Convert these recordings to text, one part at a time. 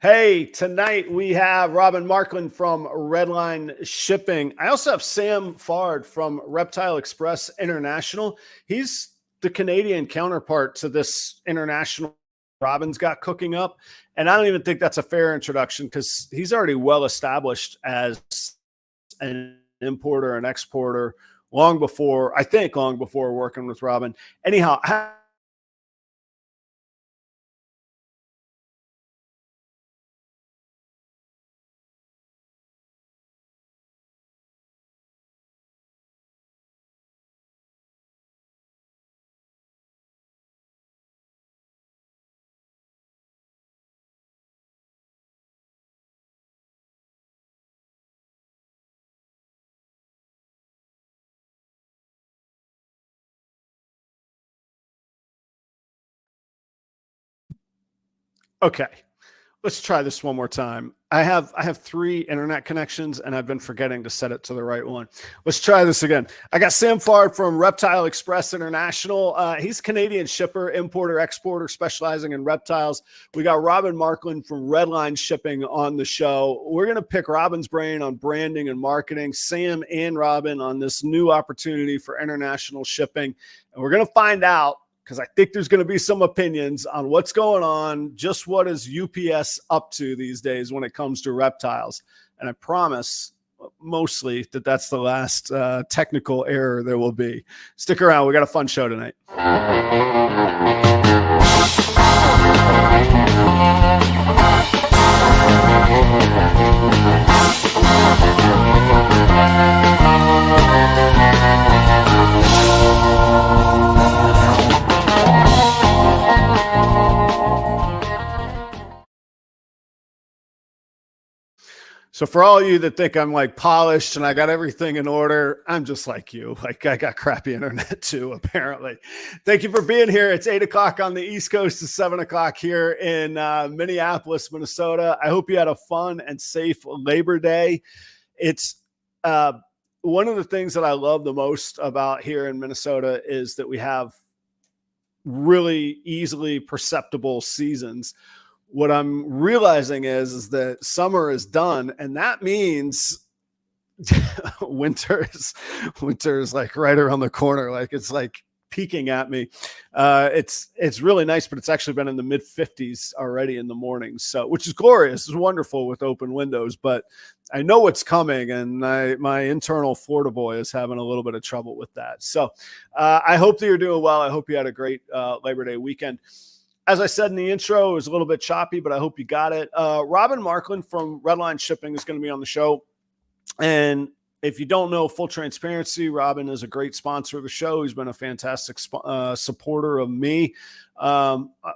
Hey, tonight we have Robyn Markland from Redline Shipping. I also have Sam Fard from Reptile Express International. He's the Canadian counterpart to this international Robyn's got cooking up. And I don't even think that's a fair introduction because he's already well established as an importer and exporter long before working with Robyn. Anyhow, okay. Let's try this one more time. I have 3 internet connections and I've been forgetting to set it to the right one. Let's try this again. I got Sam Fard from Reptile Express International. He's a Canadian shipper, importer, exporter, specializing in reptiles. We got Robyn Markland from Redline Shipping on the show. We're going to pick Robyn's brain on branding and marketing, Sam and Robyn on this new opportunity for international shipping. And we're going to find out, because I think there's going to be some opinions on what's going on, just what is UPS up to these days when it comes to reptiles. And I promise mostly that that's the last technical error there will be. Stick around. We got a fun show tonight. So for all of you that think I'm like polished and I got everything in order, I'm just like you. Like I got crappy internet too, apparently. Thank you for being here. It's 8 o'clock on the East Coast to 7 o'clock here in Minneapolis, Minnesota. I hope you had a fun and safe Labor Day. It's one of the things that I love the most about here in Minnesota is that we have really easily perceptible seasons. What I'm realizing is that summer is done, and that means winter is like right around the corner. Like it's like peeking at me. It's really nice, but it's actually been in the mid 50s already in the morning. So, which is glorious. It's wonderful with open windows, but I know what's coming, and my internal Florida boy is having a little bit of trouble with that. So I hope that you're doing well. I hope you had a great Labor Day weekend. As I said in the intro, it was a little bit choppy, but I hope you got it. Robyn Markland from Redline Shipping is going to be on the show. And if you don't know, full transparency, Robyn is a great sponsor of the show. He's been a fantastic supporter of me.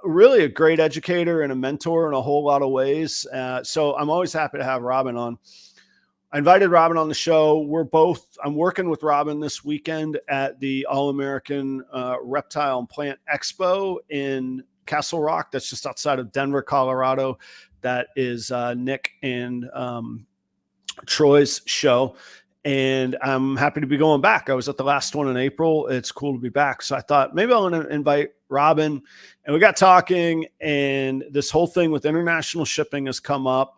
Really a great educator and a mentor in a whole lot of ways. So I'm always happy to have Robyn on. I invited Robyn on the show. I'm working with Robyn this weekend at the All-American Reptile and Plant Expo in Castle Rock. That's just outside of Denver, Colorado. That is Nick and Troy's show. And I'm happy to be going back. I was at the last one in April. It's cool to be back. So I thought maybe I'll invite Robyn. And we got talking, and this whole thing with international shipping has come up.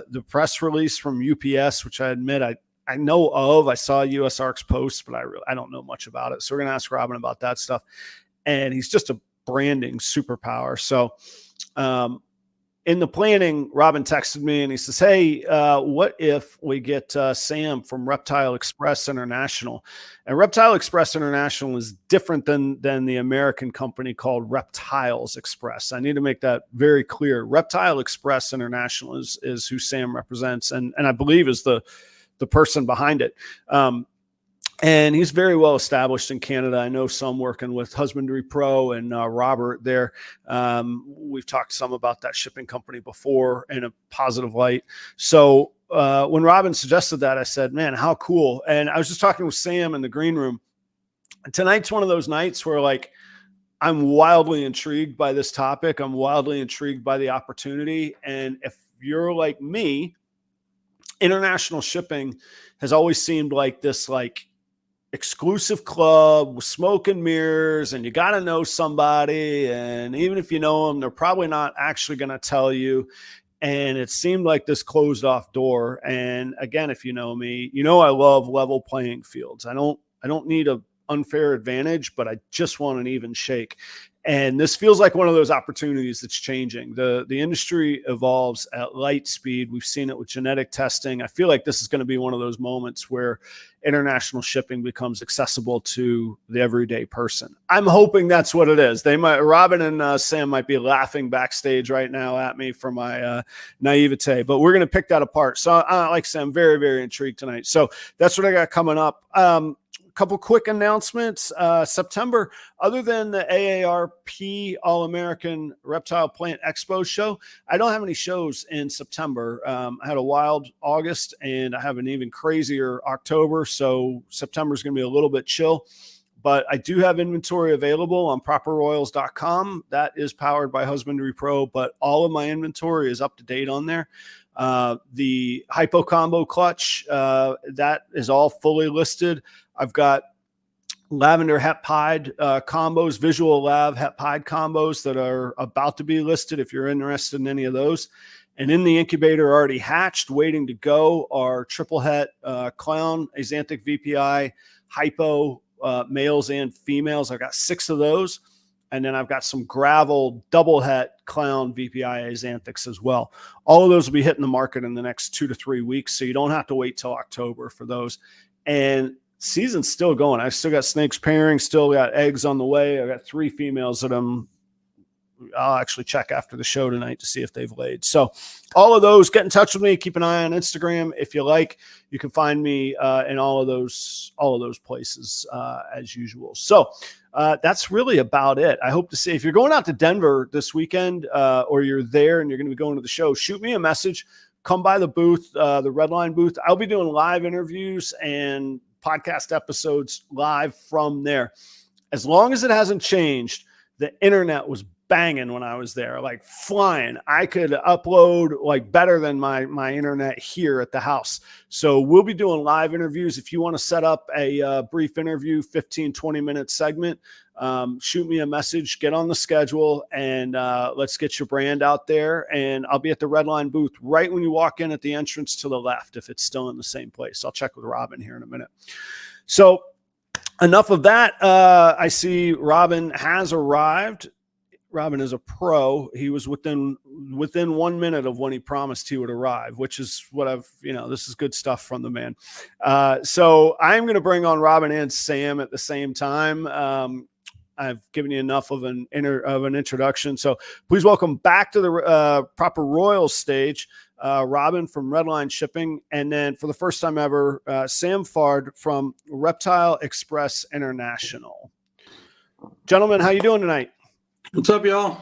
The press release from UPS, which I admit I know of. I saw US Arc's post, but I don't know much about it. So we're going to ask Robyn about that stuff. And he's just a branding superpower. So in the planning, Robyn texted me and he says, hey, what if we get Sam from Reptile Express International? And Reptile Express International is different than the American company called Reptiles Express. I need to make that very clear. Reptile Express International is who Sam represents, and I believe is the person behind it. And he's very well established in Canada. I know some working with Husbandry Pro and Robert there. We've talked some about that shipping company before in a positive light. So when Robyn suggested that, I said, man, how cool. And I was just talking with Sam in the green room. And tonight's one of those nights where like I'm wildly intrigued by this topic. I'm wildly intrigued by the opportunity. And if you're like me, international shipping has always seemed like this like exclusive club with smoke and mirrors, and you got to know somebody. And even if you know them, they're probably not actually going to tell you. and it seemed like this closed off door. And again, if you know me, I love level playing fields. I don't need a unfair advantage, but I just want an even shake. And this feels like one of those opportunities that's changing. The industry evolves at light speed. We've seen it with genetic testing. I feel like this is going to be one of those moments where international shipping becomes accessible to the everyday person. I'm hoping that's what it is. Robyn and Sam might be laughing backstage right now at me for my naivete, but we're going to pick that apart. So like I said, I'm very, very intrigued tonight. So that's what I got coming up. Couple quick announcements. September, other than the AARP All-American Reptile Plant Expo show, I don't have any shows in September. I had a wild August and I have an even crazier October. So September is going to be a little bit chill, but I do have inventory available on properroyals.com. That is powered by Husbandry Pro, but all of my inventory is up to date on there. The Hypo Combo Clutch, that is all fully listed. I've got lavender hep hide combos, visual lav hep hide combos that are about to be listed if you're interested in any of those. And in the incubator already hatched, waiting to go, are triple het clown, axanthic VPI, hypo males and females. I've got 6 of those. And then I've got some gravel double het clown VPI axanthics as well. All of those will be hitting the market in the next 2 to 3 weeks. So you don't have to wait till October for those. And season's still going. I still got snakes pairing, still got eggs on the way. I got 3 females that I'll actually check after the show tonight to see if they've laid. So all of those, get in touch with me. Keep an eye on Instagram. If you like, you can find me in all of those places as usual. So that's really about it. I hope to see if you're going out to Denver this weekend or you're there and you're going to be going to the show, shoot me a message, come by the booth, the Redline booth. I'll be doing live interviews and podcast episodes live from there. As long as it hasn't changed, the internet was banging when I was there, like flying. I could upload like better than my internet here at the house. So we'll be doing live interviews. If you want to set up a brief interview, 15-20 minute segment, shoot me a message, get on the schedule, and let's get your brand out there. And I'll be at the Redline booth right when you walk in at the entrance to the left, if it's still in the same place. I'll check with Robyn here in a minute. So enough of that. I see Robyn has arrived. Robyn is a pro. He was within 1 minute of when he promised he would arrive, which is what this is good stuff from the man. So I'm going to bring on Robyn and Sam at the same time. I've given you enough of an introduction. So please welcome back to the Proper Royals stage, Robyn from Redline Shipping. And then for the first time ever, Sam Fard from Reptile Express International. Gentlemen, how you doing tonight? What's up, y'all?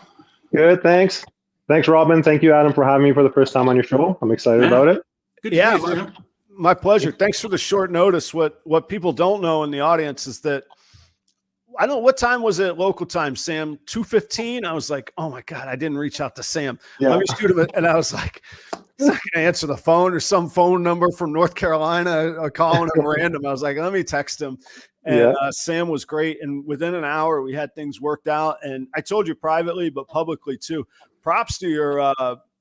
Good, thanks. Thanks, Robyn. Thank you, Adam, for having me for the first time on your show. I'm excited about it. Good my pleasure. Thanks for the short notice. What people don't know in the audience is that I don't know, what time was it local time, Sam? 2:15. I was like, oh my God, I didn't reach out to Sam. Yeah. Let me shoot him. And I was like, he's not going to answer the phone, or some phone number from North Carolina calling him random. I was like, let me text him. And Sam was great. And within an hour, we had things worked out. And I told you privately, but publicly too, props to your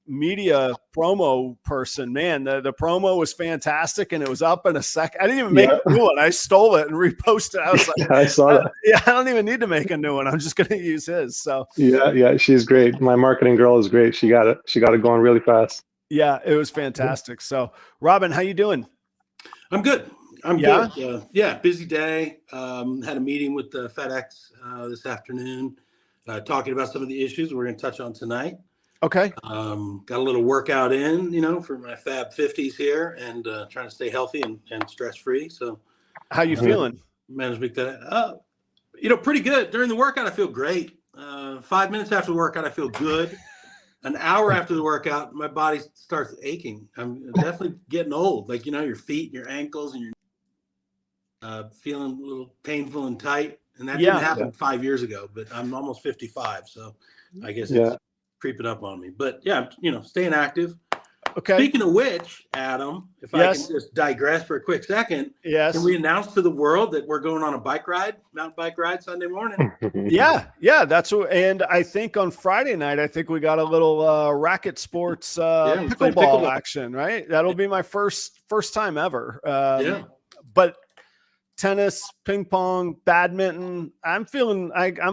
media promo person, man. The promo was fantastic, and it was up in a second. I didn't even make a new one. I stole it and reposted. I was like, I saw that. I don't even need to make a new one. I'm just going to use his. So yeah, she's great. My marketing girl is great. She got it going really fast. Yeah, it was fantastic. So Robyn, how you doing? I'm good. I'm good. Busy day. Had a meeting with the FedEx this afternoon, talking about some of the issues we're going to touch on tonight. Okay. Got a little workout in, for my Fab 50s here, and trying to stay healthy and stress-free. So how you feeling? Managed to make that, pretty good. During the workout, I feel great. 5 minutes after the workout, I feel good. An hour after the workout, my body starts aching. I'm definitely getting old. Like, your feet and your ankles and your feeling a little painful and tight. And that didn't happen 5 years ago, but I'm almost 55. So I guess it's creeping up on me. But staying active. Okay. Speaking of which, Adam, if I can just digress for a quick second, can we announce to the world that we're going on a mountain bike ride Sunday morning? Yeah, that's what. And I think on Friday night, I think we got a little racket sports pickleball action. Right, that'll be my first time ever. But tennis, ping pong, badminton, I'm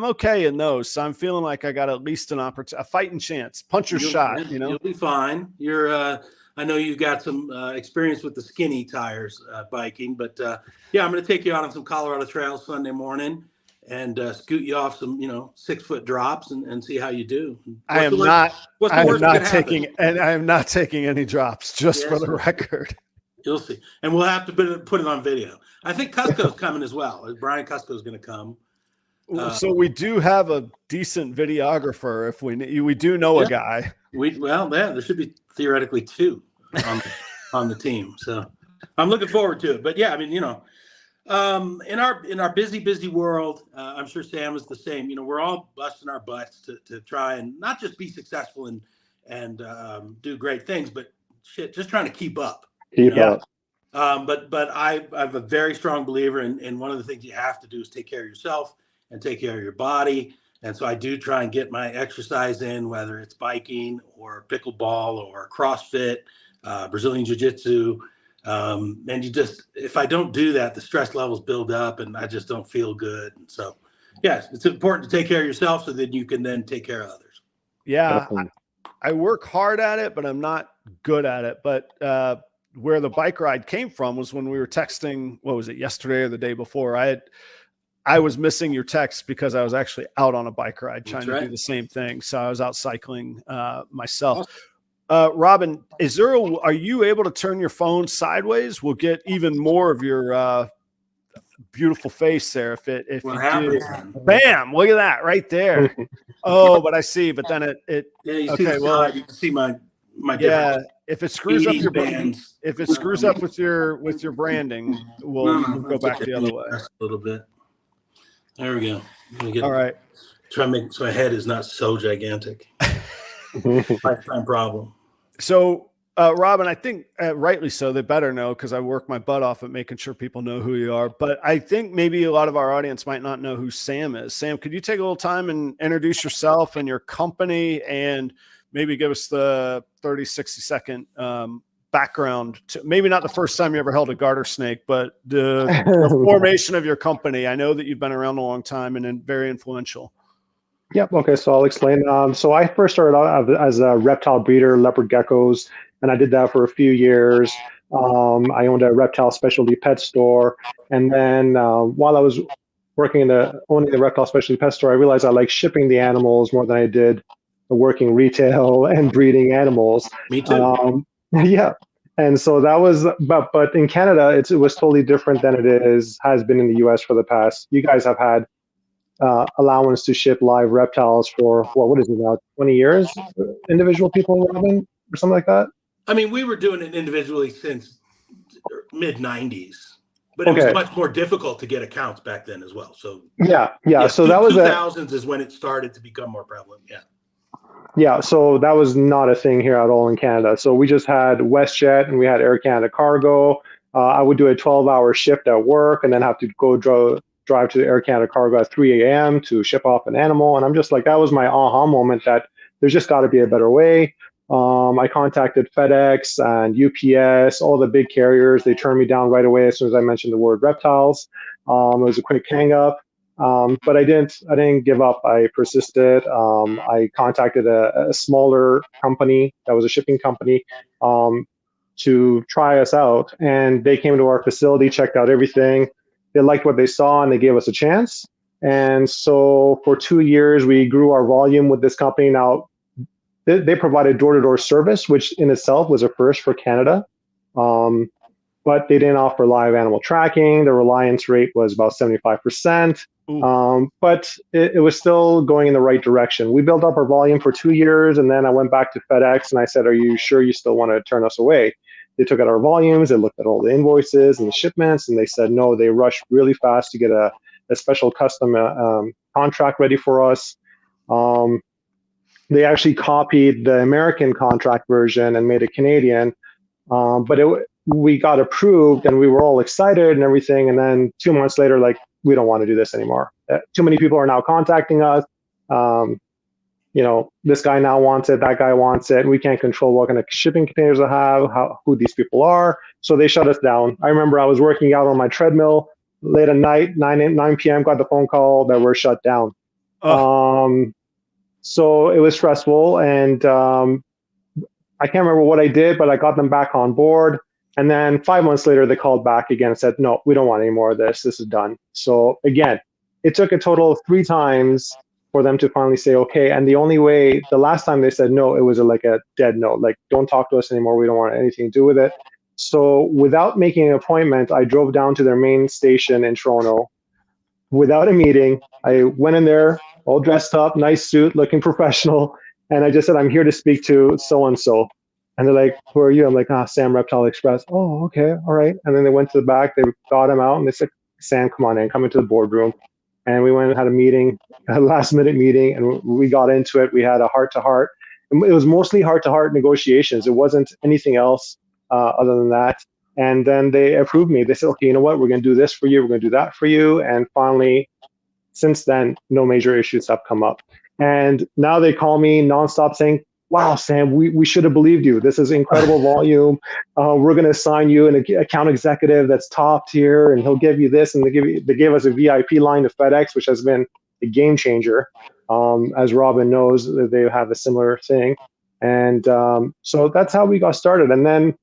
okay in those. So I'm feeling like I got at least a fighting chance, puncher's shot. You'll be fine. I know you've got some experience with the skinny tires biking, but I'm going to take you out on some Colorado trails Sunday morning and scoot you off some 6-foot drops and see how you do. I am not taking any drops, just for the record. You'll see. And we'll have to put it on video. I think Cusco's coming as well. Brian Cusco's going to come. So we do have a decent videographer. If we do know a guy. There should be theoretically 2 on the team. So I'm looking forward to it. But yeah, I mean, in our busy world, I'm sure Sam is the same. We're all busting our butts to try and not just be successful and do great things, but just trying to keep up. But I'm a very strong believer in one of the things you have to do is take care of yourself and take care of your body. And so I do try and get my exercise in, whether it's biking or pickleball or CrossFit, Brazilian Jiu-Jitsu. And if I don't do that, the stress levels build up and I just don't feel good. And so, it's important to take care of yourself so that you can then take care of others. Yeah. I work hard at it, but I'm not good at it. But, where the bike ride came from was when we were texting, what was it, yesterday or the day before? I was missing your text because I was actually out on a bike ride trying to do the same thing. So I was out cycling myself. Robyn, are you able to turn your phone sideways? We'll get even more of your beautiful face there. If you do. Bam, look at that right there. But I see, but then you can see my if it screws up with your branding, we'll go back the other way a little bit. There we go. All right. Try to make so my head is not so gigantic. Lifetime problem. So, Robyn, I think rightly so. They better know because I work my butt off at making sure people know who you are. But I think maybe a lot of our audience might not know who Sam is. Sam, could you take a little time and introduce yourself and your company and maybe give us the 30, 60-second background to maybe not the first time you ever held a garter snake, but the formation of your company. I know that you've been around a long time and very influential. Yep. Okay. So I'll explain. So I first started out as a reptile breeder, leopard geckos, and I did that for a few years. I owned a reptile specialty pet store. And then while I was owning the reptile specialty pet store, I realized I liked shipping the animals more than I did working retail and breeding animals. Me too. And so that was, but in Canada, it was totally different than has been in the US for the past. You guys have had allowance to ship live reptiles for what is it now, 20 years? Individual people, Robyn, or something like that? I mean, we were doing it individually since mid-90s. But it was much more difficult to get accounts back then as well. So so that was 2000s is when it started to become more prevalent. Yeah, so that was not a thing here at all in Canada. So we just had WestJet and we had Air Canada Cargo. I would do a 12-hour shift at work and then have to go drive to the Air Canada Cargo at 3 a.m. to ship off an animal. And I'm just like, that was my aha moment that there's just got to be a better way. I contacted FedEx and UPS, all the big carriers. They turned me down right away as soon as I mentioned the word reptiles. It was a quick hang up. But I didn't give up. I persisted. I contacted a smaller company that was a shipping company to try us out. And they came to our facility, checked out everything. They liked what they saw and they gave us a chance. And so for 2 years, we grew our volume with this company. Now, they provided door-to-door service, which in itself was a first for Canada. But they didn't offer live animal tracking. The reliance rate was about 75%. But it was still going in the right direction. We built up our volume for 2 years, and then I went back to FedEx and I said, "Are you sure you still want to turn us away?" They took out our volumes, they looked at all the invoices and the shipments, and they said, no, they rushed really fast to get a special custom contract ready for us. They actually copied the American contract version and made it Canadian. But we got approved and we were all excited and everything. And then 2 months later, like, we don't want to do this anymore. Too many people are now contacting us. This guy now wants it, that guy wants it. We can't control what kind of shipping containers I have, who these people are. So they shut us down. I remember I was working out on my treadmill late at night, 9 p.m., got the phone call that we're shut down. So it was stressful, and I can't remember what I did, but I got them back on board. And then 5 months later, they called back again and said, no, we don't want any more of this. This is done. So again, it took a total of 3 times for them to finally say, okay. And the last time they said no, it was like a dead no, like, don't talk to us anymore. We don't want anything to do with it. So without making an appointment, I drove down to their main station in Toronto without a meeting. I went in there all dressed up, nice suit, looking professional. And I just said, I'm here to speak to so-and-so. And they're like, who are you? I'm like, Sam, Reptile Express. Oh, okay, all right. And then they went to the back, they got him out, and they said, Sam, come on in, come into the boardroom. And we went and had a meeting, a last-minute meeting, and we got into it. We had a heart-to-heart. It was mostly heart-to-heart negotiations. It wasn't anything else other than that. And then they approved me. They said, okay, you know what? We're going to do this for you. We're going to do that for you. And finally, since then, no major issues have come up. And now they call me nonstop saying, wow, Sam, we should have believed you. This is incredible volume. We're going to assign you an account executive that's top tier, and he'll give you this. And they gave us a VIP line to FedEx, which has been a game changer. As Robyn knows, they have a similar thing. And so that's how we got started. And then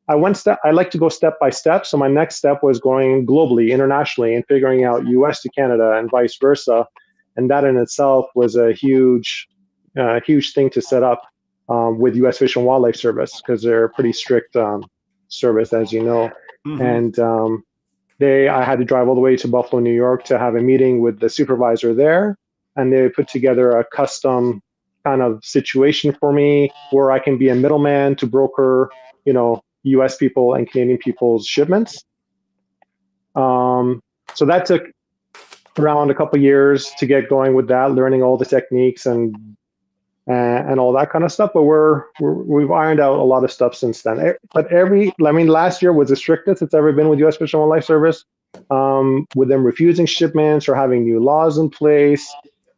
I like to go step by step. So my next step was going globally, internationally, and figuring out US to Canada and vice versa. And that in itself was a huge thing to set up with US Fish and Wildlife Service, because they're a pretty strict service, as you know. Mm-hmm. And I had to drive all the way to Buffalo, New York to have a meeting with the supervisor there. And they put together a custom kind of situation for me where I can be a middleman to broker, US people and Canadian people's shipments. So that took around a couple of years to get going with that, learning all the techniques and all that kind of stuff. But we've ironed out a lot of stuff since then. But last year was the strictest it's ever been with US Fish and Wildlife Service, with them refusing shipments or having new laws in place.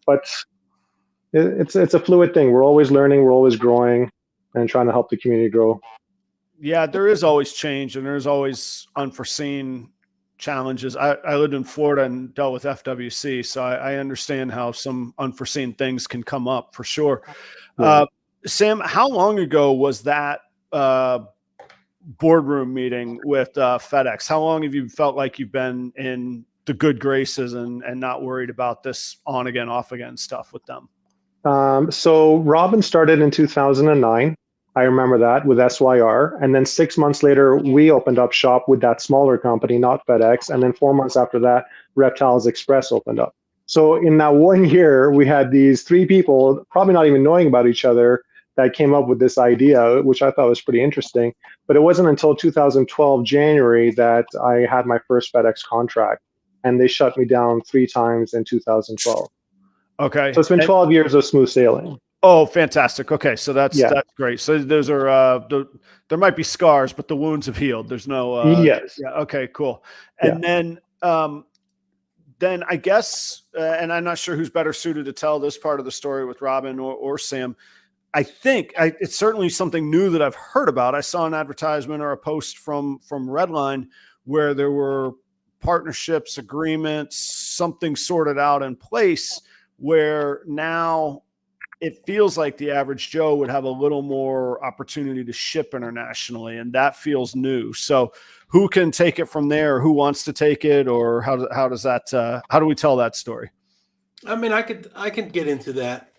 But it's a fluid thing. We're always learning, we're always growing, and trying to help the community grow. Yeah, there is always change, and there's always unforeseen challenges. I lived in Florida and dealt with FWC, so I understand how some unforeseen things can come up for sure. Yeah. Sam, how long ago was that boardroom meeting with FedEx? How long have you felt like you've been in the good graces and not worried about this on again, off again stuff with them? So Robyn started in 2009. I remember that, with SYR. And then 6 months later, we opened up shop with that smaller company, not FedEx. And then 4 months after that, Reptiles Express opened up. So in that 1 year, we had these 3 people, probably not even knowing about each other, that came up with this idea, which I thought was pretty interesting. But it wasn't until 2012, January, that I had my first FedEx contract. And they shut me down 3 times in 2012. Okay. So it's been 12 years of smooth sailing. Oh, fantastic. Okay. So that's great. So those are, there might be scars, but the wounds have healed. There's no, yes. Yeah. Okay, cool. And then I guess, and I'm not sure who's better suited to tell this part of the story, with Robyn or Sam. I think it's certainly something new that I've heard about. I saw an advertisement or a post from Redline where there were partnerships, agreements, something sorted out in place, where now it feels like the average Joe would have a little more opportunity to ship internationally, and that feels new. So who can take it from there? Who wants to take it? Or how does that, how do we tell that story? I mean, I could get into that.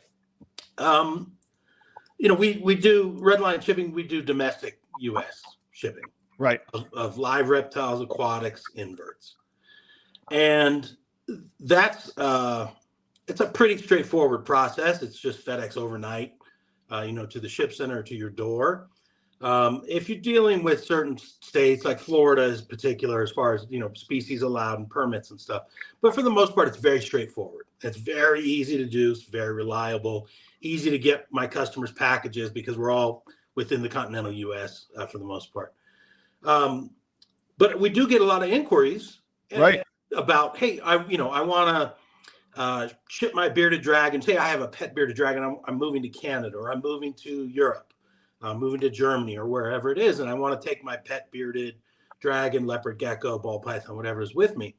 We do Redline Shipping. We do domestic U.S. shipping, right, of live reptiles, aquatics, inverts. And that's, it's a pretty straightforward process. It's just FedEx overnight, to the ship center, to your door. If you're dealing with certain states, like Florida is particular as far as, species allowed and permits and stuff. But for the most part, it's very straightforward. It's very easy to do. It's very reliable. easy to get my customers packages because we're all within the continental U.S. For the most part. But we do get a lot of inquiries about, hey, I want to ship my bearded dragon. Say I have a pet bearded dragon. I'm moving to Canada, or I'm moving to Europe, I'm moving to Germany, or wherever it is, and I want to take my pet bearded dragon, leopard gecko, ball python, whatever is with me.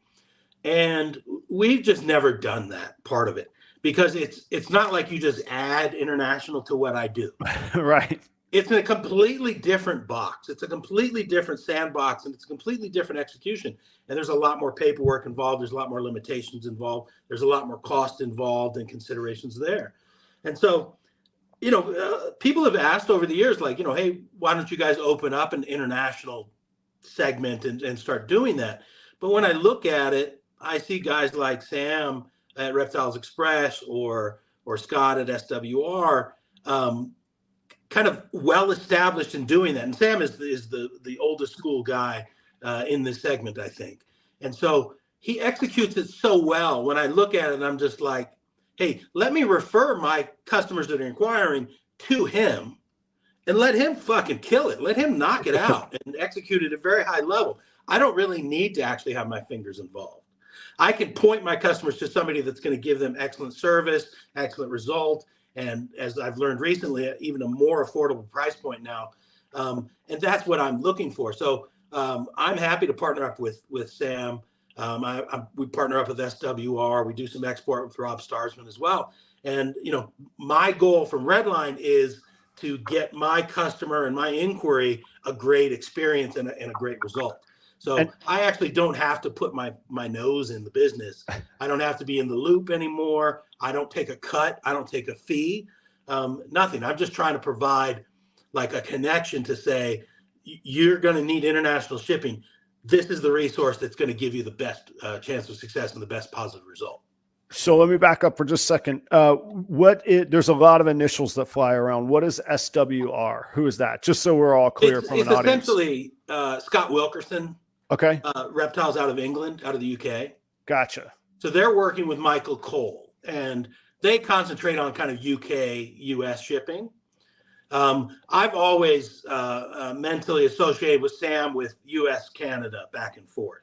And we've just never done that part of it because it's not like you just add international to what I do. Right. It's in a completely different box. It's a completely different sandbox, and it's a completely different execution. And there's a lot more paperwork involved. There's a lot more limitations involved. There's a lot more cost involved and considerations there. And so, people have asked over the years, like, hey, why don't you guys open up an international segment and start doing that? But when I look at it, I see guys like Sam at Reptiles Express or Scott at SWR, kind of well established in doing that. And Sam is the oldest school guy in this segment, I think. And so he executes it so well. When I look at it, I'm just like, hey, let me refer my customers that are inquiring to him and let him fucking kill it. Let him knock it out and execute it at a very high level. I don't really need to actually have my fingers involved. I can point my customers to somebody that's going to give them excellent service, excellent result, and as I've learned recently, even a more affordable price point now. And that's what I'm looking for. So I'm happy to partner up with Sam. We partner up with SWR. We do some export with Rob Starsman as well. And, my goal from Redline is to get my customer and my inquiry a great experience and a great result. So I actually don't have to put my nose in the business. I don't have to be in the loop anymore. I don't take a cut. I don't take a fee. Nothing. I'm just trying to provide like a connection to say, you're going to need international shipping. This is the resource that's going to give you the best chance of success and the best positive result. So let me back up for just a second. There's a lot of initials that fly around. What is SWR? Who is that? Just so we're all clear from an audience. It's essentially Scott Wilkerson. Okay. Reptiles out of England, out of the UK. Gotcha. So they're working with Michael Cole, and they concentrate on kind of UK, US shipping. I've always mentally associated with Sam with US, Canada, back and forth.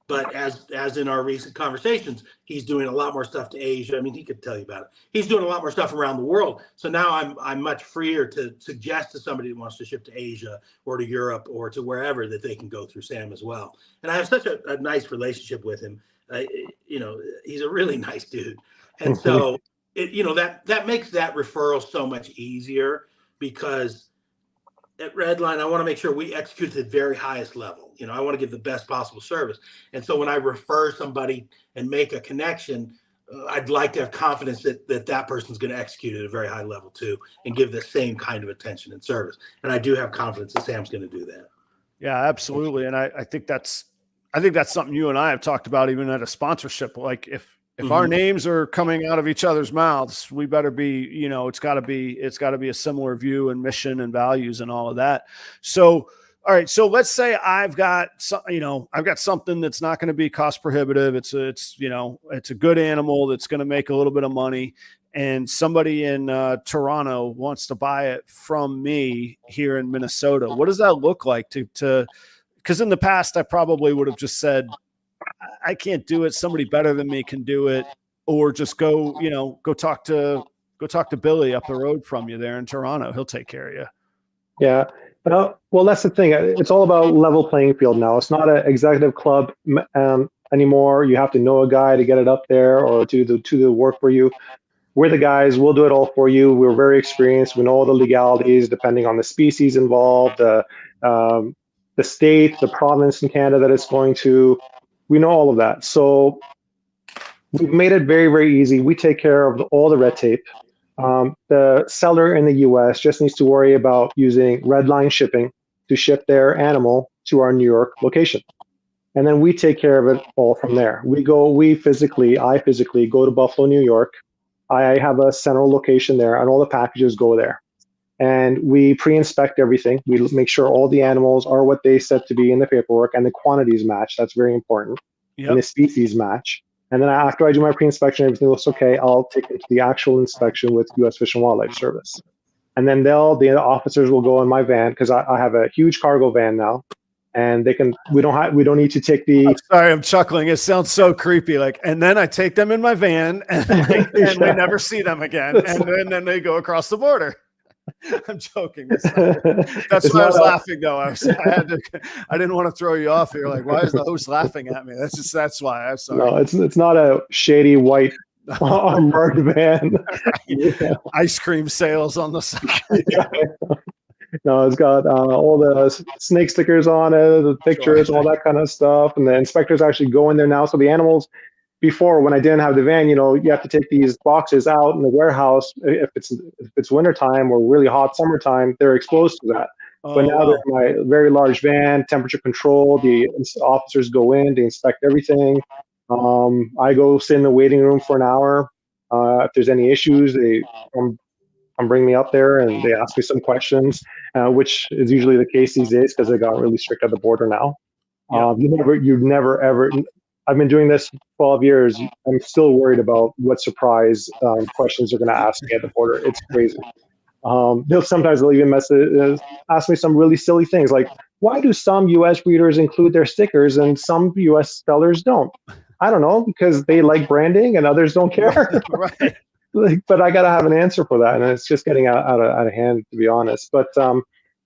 But as in our recent conversations, he's doing a lot more stuff to Asia. I mean, he could tell you about it. He's doing a lot more stuff around the world. So now I'm much freer to suggest to somebody who wants to ship to Asia or to Europe or to wherever that they can go through Sam as well. And I have such a nice relationship with him. He's a really nice dude. And so, that makes that referral so much easier because at Redline, I want to make sure we execute at the very highest level. I want to give the best possible service. And so when I refer somebody and make a connection, I'd like to have confidence that person's going to execute at a very high level too and give the same kind of attention and service. And I do have confidence that Sam's going to do that. Yeah, absolutely. And I think that's something you and I have talked about even at a sponsorship. Like if our names are coming out of each other's mouths, we better be, it's gotta be a similar view and mission and values and all of that. So, all right. So let's say I've got something that's not going to be cost prohibitive. It's a good animal that's going to make a little bit of money, and somebody in Toronto wants to buy it from me here in Minnesota. What does that look like because in the past I probably would have just said, I can't do it. Somebody better than me can do it. Or just go talk to Billy up the road from you there in Toronto. He'll take care of you. Yeah. Well, that's the thing. It's all about level playing field now. It's not an executive club anymore. You have to know a guy to get it up there or to do the work for you. We're the guys. We'll do it all for you. We're very experienced. We know all the legalities depending on the species involved, the state, the province in Canada that it's going to. We know all of that. So we've made it very, very easy. We take care of all the red tape. The seller in the US just needs to worry about using Redline Shipping to ship their animal to our New York location. And then we take care of it all from there. I physically go to Buffalo, New York. I have a central location there and all the packages go there. And we pre-inspect everything. We make sure all the animals are what they said to be in the paperwork and the quantities match. That's very important. Yep. And the species match. And then after I do my pre-inspection, everything looks okay, I'll take them to the actual inspection with U.S. Fish and Wildlife Service. And then the officers will go in my van, because I have a huge cargo van now, and we don't need to take the. I'm sorry, I'm chuckling. It sounds so creepy. Like, and then I take them in my van, and we never see them again, and then they go across the border. I'm joking. That's why I was laughing, though. I didn't want to throw you off here. Like, why is the host laughing at me? That's why. I'm sorry. No, it's not a shady white armored van. Yeah. Ice cream sales on the side. Yeah. No, it's got all the snake stickers on it, the pictures, all that kind of stuff. And the inspectors actually go in there now. So the animals, before, when I didn't have the van, you have to take these boxes out in the warehouse. If it's wintertime or really hot summertime, they're exposed to that. But now they're in my very large van, temperature controlled. The officers go in, they inspect everything. I go sit in the waiting room for an hour. If there's any issues, they bring me up there and they ask me some questions, which is usually the case these days because they got really strict at the border now. Yeah. You've never ever. I've been doing this 12 years. I'm still worried about what surprise questions they're going to ask me at the border. It's crazy. They'll even ask me some really silly things like, why do some U.S. breeders include their stickers and some U.S. sellers don't? I don't know, because they like branding and others don't care. Right. But I got to have an answer for that, and it's just getting out of hand, to be honest. But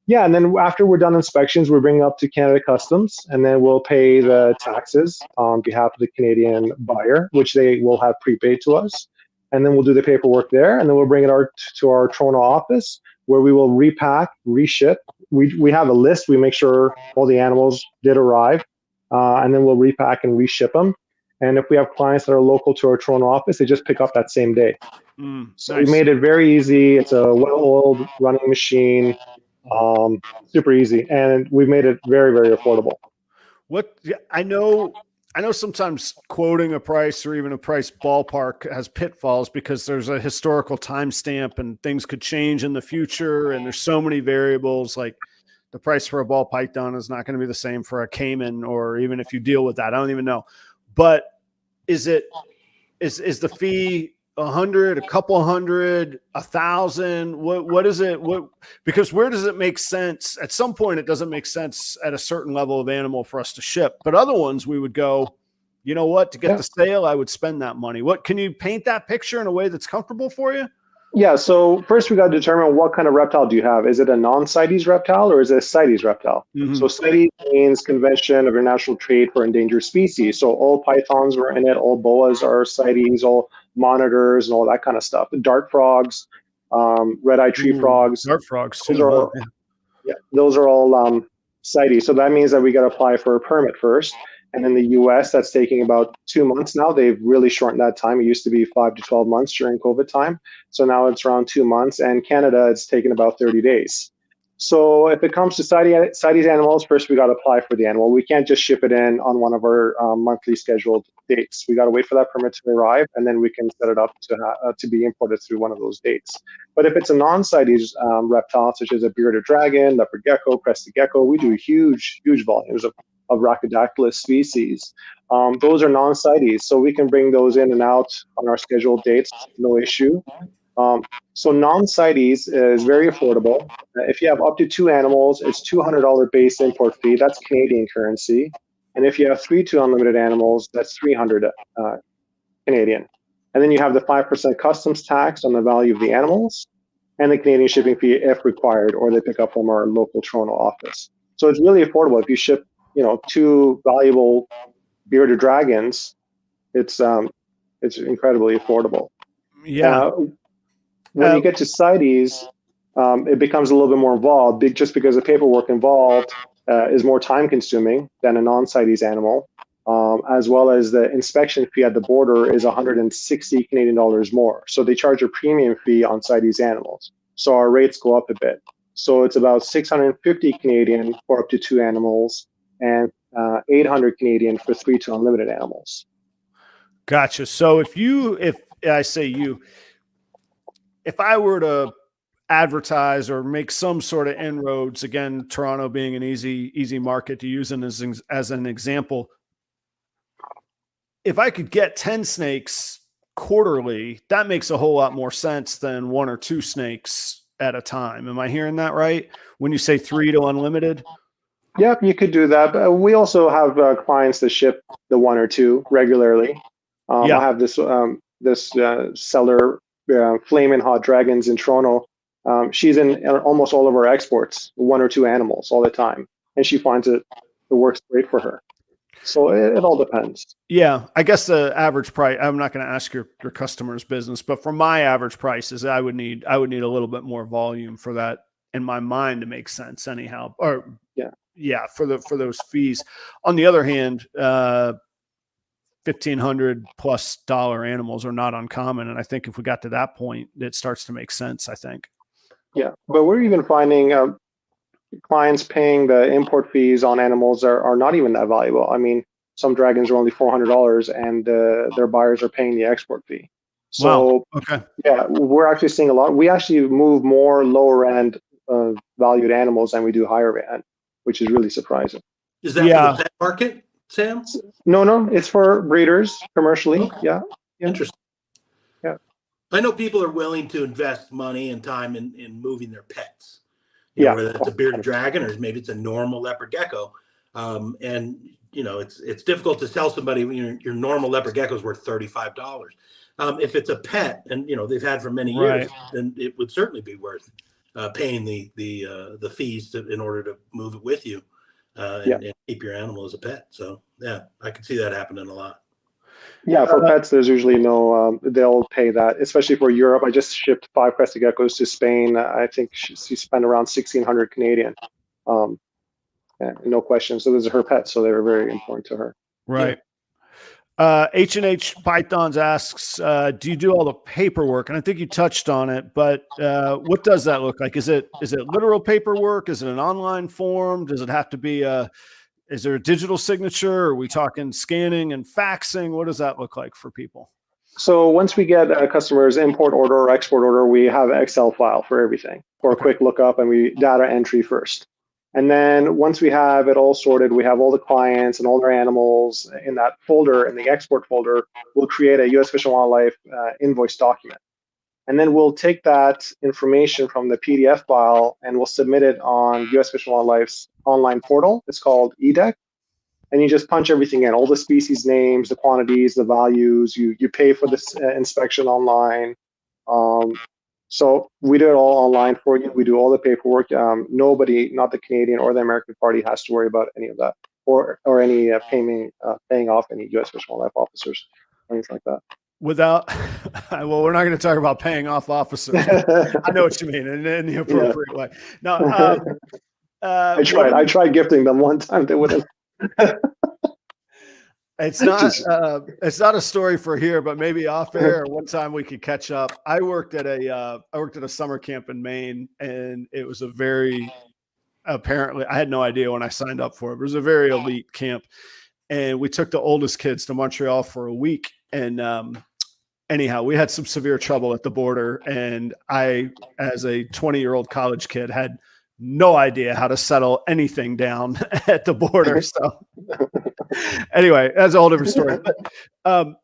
yeah, and then after we're done inspections, we bring up to Canada Customs, and then we'll pay the taxes on behalf of the Canadian buyer, which they will have prepaid to us. And then we'll do the paperwork there, and then we'll bring it to our Toronto office, where we will repack, reship. We have a list. We make sure all the animals did arrive, and then we'll repack and reship them. And if we have clients that are local to our Toronto office, they just pick up that same day. So nice. We made it very easy. It's a well-oiled running machine, super easy, and we've made it very, very affordable. I know sometimes quoting a price or even a price ballpark has pitfalls because there's a historical timestamp and things could change in the future, and there's so many variables. Like the price for a ball python is not going to be the same for a caiman, or even if you deal with that, I don't even know. But is the fee 100, a couple hundred, 1,000? What is it? Because where does it make sense? At some point, it doesn't make sense at a certain level of animal for us to ship. But other ones, we would go, you know what? To get the sale, I would spend that money. Can you paint that picture in a way that's comfortable for you? Yeah. So first, we got to determine what kind of reptile do you have. Is it a non-CITES reptile or is it a CITES reptile? Mm-hmm. So CITES means Convention of International Trade for Endangered Species. So all pythons are in it. All boas are CITES. All monitors and all that kind of stuff. The dart frogs, red-eyed tree frogs. Dart frogs too. Those are all CITES. So that means that we got to apply for a permit first. And in the US, that's taking about 2 months now. They've really shortened that time. It used to be 5 to 12 months during COVID time. So now it's around 2 months. And Canada, it's taken about 30 days. So if it comes to CITES animals, first we got to apply for the animal. We can't just ship it in on one of our monthly scheduled dates. We got to wait for that permit to arrive, and then we can set it up to be imported through one of those dates. But if it's a non-CITES reptile, such as a bearded dragon, leopard gecko, crested gecko, we do huge volumes of Rhacodactylus species. Those are non-CITES, so we can bring those in and out on our scheduled dates, no issue. So non-CITES is very affordable. If you have up to 2 animals, it's $200 base import fee. That's Canadian currency. And if you have 3 to unlimited animals, that's $300 Canadian. And then you have the 5% customs tax on the value of the animals and the Canadian shipping fee if required, or they pick up from our local Toronto office. So it's really affordable. If you ship, 2 valuable bearded dragons, it's incredibly affordable. Yeah. When you get to CITES, it becomes a little bit more involved, just because the paperwork involved is more time consuming than a non-CITES animal, as well as the inspection fee at the border is 160 Canadian dollars more. So they charge a premium fee on CITES animals. So our rates go up a bit. So it's about 650 Canadian for up to 2 animals and 800 Canadian for 3 to unlimited animals. Gotcha. So if I were to advertise or make some sort of inroads, again, Toronto being an easy market to use as an example, if I could get 10 snakes quarterly, that makes a whole lot more sense than 1 or 2 snakes at a time. Am I hearing that right? When you say 3 to unlimited? Yep, you could do that. But we also have clients that ship the 1 or 2 regularly. Yeah. I have this seller, Flamin' Hot Dragons in Toronto. She's in almost all of our exports, 1 or 2 animals all the time, and she finds it works great for her. So it all depends. Yeah, I guess the average price. I'm not going to ask your customer's business, but for my average prices, I would need a little bit more volume for that in my mind to make sense. Anyhow, or yeah, for those fees. On the other hand, $1,500+ animals are not uncommon, and I think if we got to that point, it starts to make sense. I think. Yeah, but we're even finding clients paying the import fees on animals are not even that valuable. I mean, some dragons are only $400, and their buyers are paying the export fee. So, wow. Okay. Yeah, we're actually seeing a lot. We actually move more lower end valued animals than we do higher end, which is really surprising. Is that for the pet market, Sam? No, it's for breeders commercially. Okay. Yeah. Interesting. Yeah. I know people are willing to invest money and time in moving their pets. You know, whether it's a bearded dragon or maybe it's a normal leopard gecko. And you know, it's difficult to sell somebody when your normal leopard gecko is worth $35. If it's a pet and you know they've had for many years, then it would certainly be worth paying the fees in order to move it with you and keep your animal as a pet. So yeah, I can see that happening a lot. Yeah, for pets, there's usually no, they'll pay that, especially for Europe. I just shipped 5 crested geckos to Spain. I think she spent around 1,600 Canadian. No question. So those are her pets, so they were very important to her. Right. H&H Pythons asks, do you do all the paperwork? And I think you touched on it, but what does that look like? Is it literal paperwork? Is it an online form? Does it have to be is there a digital signature? Are we talking scanning and faxing? What does that look like for people? So once we get a customer's import order or export order, we have an Excel file for everything for a quick lookup, and we data entry first. And then once we have it all sorted, we have all the clients and all their animals in that folder, in the export folder, we'll create a U.S. Fish and Wildlife invoice document. And then we'll take that information from the PDF file and we'll submit it on U.S. Fish and Wildlife's online portal. It's called eDeck. And you just punch everything in, all the species names, the quantities, the values. You pay for this inspection online. So we do it all online for you. We do all the paperwork. Nobody, not the Canadian or the American party, has to worry about any of that, or any paying off any U.S. Fish and Wildlife officers, things like that. Without, well, we're not going to talk about paying off officers. I know what you mean in the appropriate way. No, I tried gifting them one time. They wouldn't. It's not a story for here, but maybe off air one time we could catch up. I worked at a summer camp in Maine, and it was apparently I had no idea when I signed up for it. It was a very elite camp, and we took the oldest kids to Montreal for a week. And anyhow, we had some severe trouble at the border, and I, as a 20-year-old college kid, had no idea how to settle anything down at the border. So anyway, that's a whole different story. But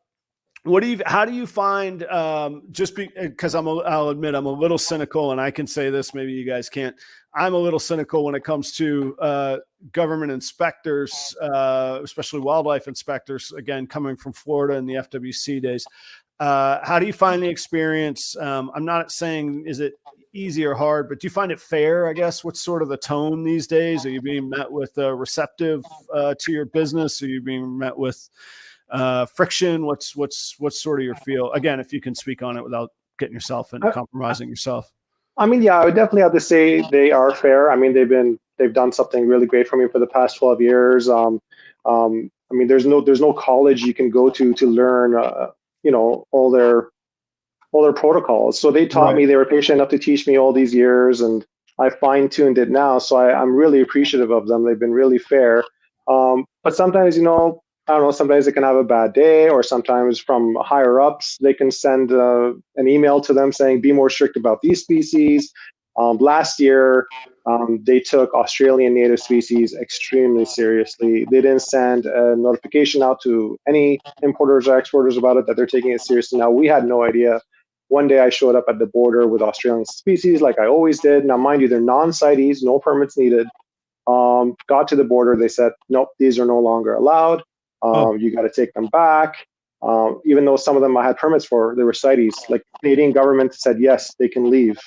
how do you find, because I'll admit I'm a little cynical, and I can say this, maybe you guys can't. I'm a little cynical when it comes to government inspectors, especially wildlife inspectors, again, coming from Florida in the FWC days. How do you find the experience? I'm not saying is it easy or hard, but do you find it fair, I guess? What's sort of the tone these days? Are you being met with receptive to your business? Are you being met with friction? What's sort of your feel? Again, if you can speak on it without getting yourself and compromising yourself. I mean, yeah, I would definitely have to say they are fair. I mean, they've done something really great for me for the past 12 years. I mean, there's no college you can go to learn, all their protocols. So they taught me, they were patient enough to teach me all these years, and I fine-tuned it now. So I'm really appreciative of them. They've been really fair. But sometimes, I don't know, sometimes they can have a bad day, or sometimes from higher ups, they can send an email to them saying, be more strict about these species. Last year, They took Australian native species extremely seriously. They didn't send a notification out to any importers or exporters about it, that they're taking it seriously. Now, we had no idea. One day I showed up at the border with Australian species like I always did. Now, mind you, they're non-CITES, no permits needed. Got to the border, they said, nope, these are no longer allowed. You got to take them back. Even though some of them I had permits for, they were CITES. Like, Canadian government said, yes, they can leave.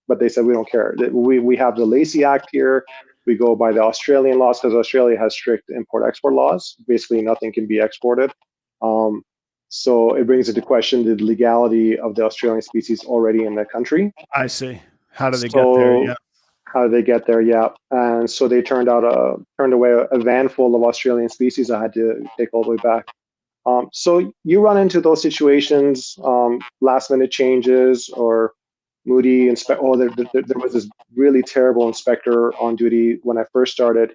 But they said, we don't care. We have the Lacey Act here. We go by the Australian laws, because Australia has strict import-export laws. Basically, nothing can be exported. So it brings into question the legality of the Australian species already in the country. I see. How do they get there? Yeah. How did they get there? Yeah. And so they turned away a van full of Australian species I had to take all the way back. So you run into those situations, last minute changes, or Moody there was this really terrible inspector on duty when I first started.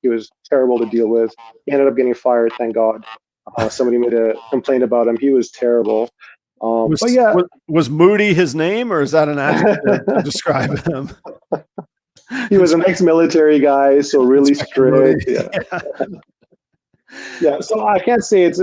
He was terrible to deal with. He ended up getting fired, thank God. Somebody made a complaint about him. He was terrible. But yeah, was Moody his name, or is that an adjective to describe him? He was an ex-military guy, so really strict. Yeah. Yeah. So I can't say it's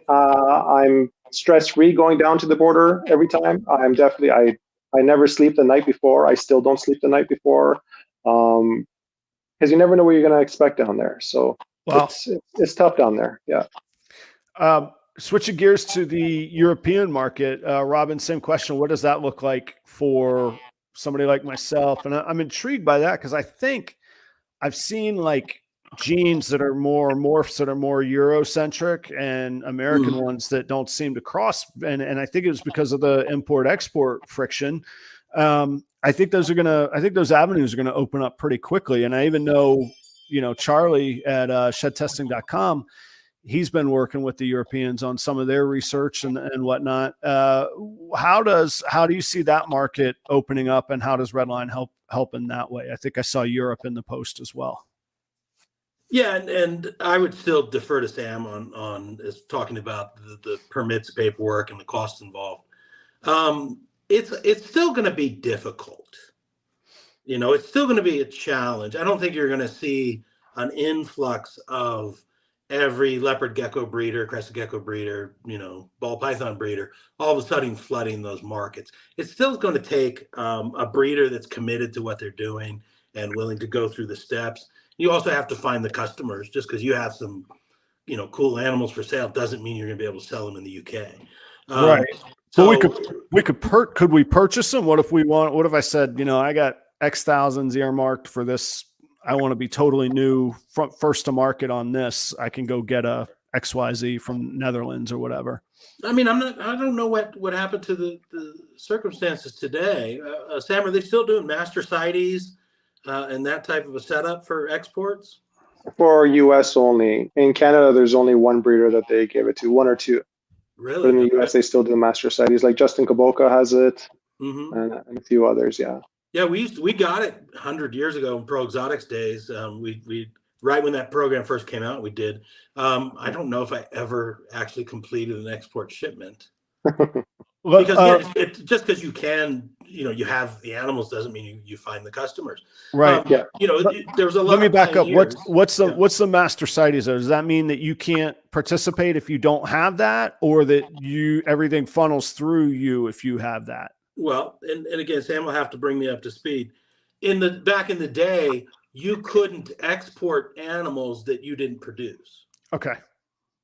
I'm stress-free going down to the border every time. I'm definitely I never sleep the night before. I still don't sleep the night before, because you never know what you're going to expect down there. So it's tough down there. Yeah. Switching gears to the European market, Robyn, same question. What does that look like for somebody like myself? And I'm intrigued by that, because I think I've seen like genes that are more morphs that are more Eurocentric, and American ones that don't seem to cross. And I think it was because of the import-export friction. I think those avenues are gonna open up pretty quickly. And I even know, Charlie at shedtesting.com, he's been working with the Europeans on some of their research and whatnot. How do you see that market opening up, and how does Redline help in that way? I think I saw Europe in the post as well. Yeah, and I would still defer to Sam on talking about the permits, paperwork, and the costs involved. It's still going to be difficult. It's still going to be a challenge. I don't think you're going to see an influx of every leopard gecko breeder, crested gecko breeder, ball python breeder, all of a sudden flooding those markets. It's still going to take a breeder that's committed to what they're doing and willing to go through the steps. You also have to find the customers. Just because you have some, cool animals for sale doesn't mean you're going to be able to sell them in the UK. Right. So could we purchase them? What if I said, I got X thousands earmarked for this. I want to be totally new, first to market on this. I can go get a XYZ from Netherlands or whatever. I mean, I don't know what happened to the circumstances today. Sam, are they still doing master CITES and that type of a setup for exports? For US only. In Canada, there's only one breeder that they gave it to, one or two. Really? But in the US, they still do master CITES. Like Justin Kaboka has it, and a few others. Yeah. Yeah, we got it 100 years ago in Pro Exotics days. We right when that program first came out, we did. I don't know if I ever actually completed an export shipment. Because just because you can, you have the animals doesn't mean you find the customers. Right. Yeah. There was a lot. Let me back up. What's the master CITES? Does that mean that you can't participate if you don't have that, or that everything funnels through you if you have that? Well, and again, Sam will have to bring me up to speed. Back in the day, you couldn't export animals that you didn't produce. Okay.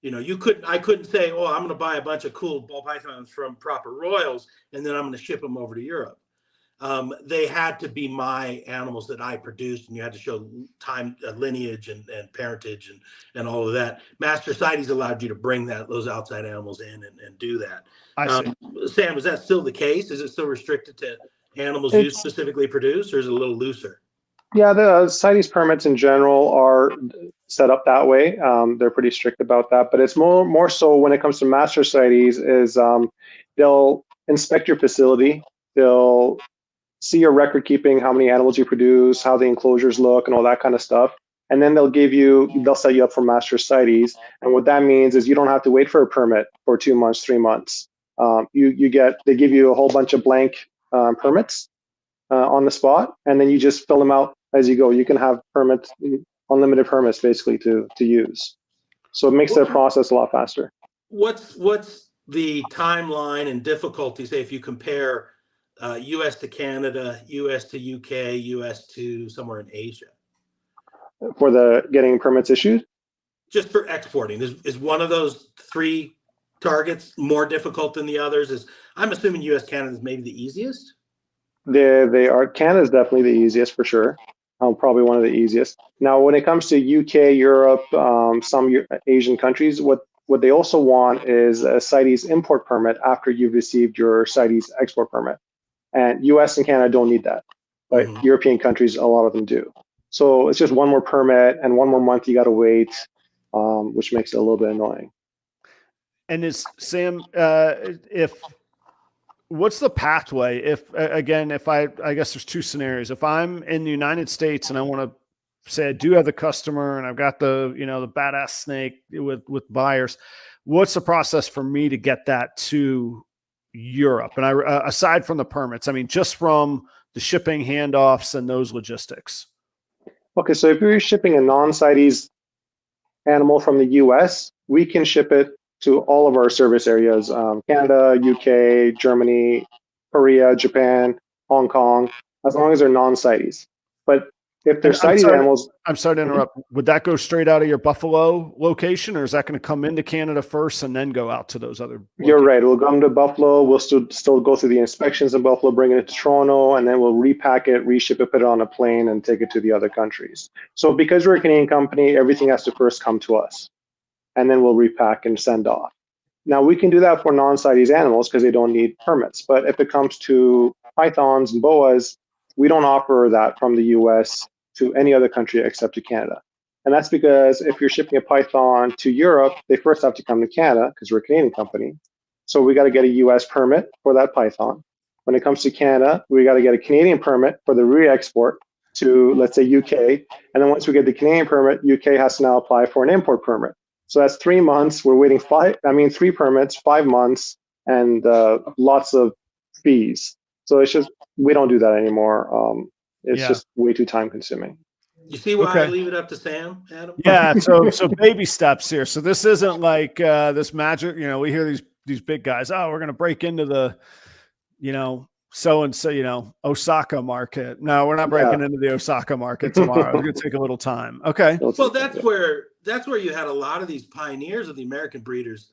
I couldn't say, oh, I'm going to buy a bunch of cool ball pythons from properroyals and then I'm going to ship them over to Europe. They had to be my animals that I produced, and you had to show time, lineage and parentage and all of that. Master CITES allowed you to bring those outside animals in and do that. I see. Sam, is that still the case? Is it still restricted to animals you specifically produce, or is it a little looser? Yeah, the CITES permits in general are set up that way. They're pretty strict about that, but it's more so when it comes to master CITES is they'll inspect your facility. They'll see your record keeping, how many animals you produce, how the enclosures look, and all that kind of stuff. And then they'll set you up for master CITES. And what that means is you don't have to wait for a permit for 2 months, 3 months. They give you a whole bunch of blank permits. on the spot, and then you just fill them out as you go. You can have permits, unlimited permits, basically to use. So it makes the process a lot faster. What's the timeline and difficulty, say, if you compare U.S. to Canada, U.S. to U.K., U.S. to somewhere in Asia? For the getting permits issued? Just for exporting. Is one of those three targets more difficult than the others? I'm assuming U.S. Canada is maybe the easiest? They are. Canada is definitely the easiest for sure. Probably one of the easiest. Now, when it comes to UK, Europe, some Asian countries, what they also want is a CITES import permit after you've received your CITES export permit. And US and Canada don't need that, but European countries, a lot of them do. So it's just one more permit and one more month you got to wait, which makes it a little bit annoying. And is Sam, what's the pathway? If I guess there's two scenarios. If I'm in the United States and I want to say I do have the customer and I've got the badass snake with buyers, what's the process for me to get that to Europe? And aside from the permits, I mean, just from the shipping handoffs and those logistics. Okay, so if you're shipping a non-CITES animal from the US, we can ship it to all of our service areas, Canada, UK, Germany, Korea, Japan, Hong Kong, as long as they're non-CITES. But if they're CITES animals... I'm sorry to interrupt. Would that go straight out of your Buffalo location, or is that going to come into Canada first and then go out to those other locations? You're right. It'll come to Buffalo. We'll still go through the inspections in Buffalo, bring it to Toronto, and then we'll repack it, reship it, put it on a plane, and take it to the other countries. So because we're a Canadian company, everything has to first come to us, and then we'll repack and send off. Now, we can do that for non-CITES animals because they don't need permits. But if it comes to pythons and boas, we don't offer that from the US to any other country except to Canada. And that's because if you're shipping a python to Europe, they first have to come to Canada because we're a Canadian company. So we got to get a US permit for that python. When it comes to Canada, we got to get a Canadian permit for the re-export to, let's say, UK. And then once we get the Canadian permit, UK has to now apply for an import permit. So that's 3 months. We're waiting 3 permits, 5 months, and lots of fees. So it's just, we don't do that anymore. It's just way too time consuming. You see why I leave it up to Sam, Adam? Yeah. So baby steps here. So this isn't like this magic, we hear these big guys, oh, we're going to break into the, so-and-so, Osaka market. No, we're not breaking into the Osaka market tomorrow. It's going to take a little time. Okay. Well, that's where you had a lot of these pioneers of the American breeders,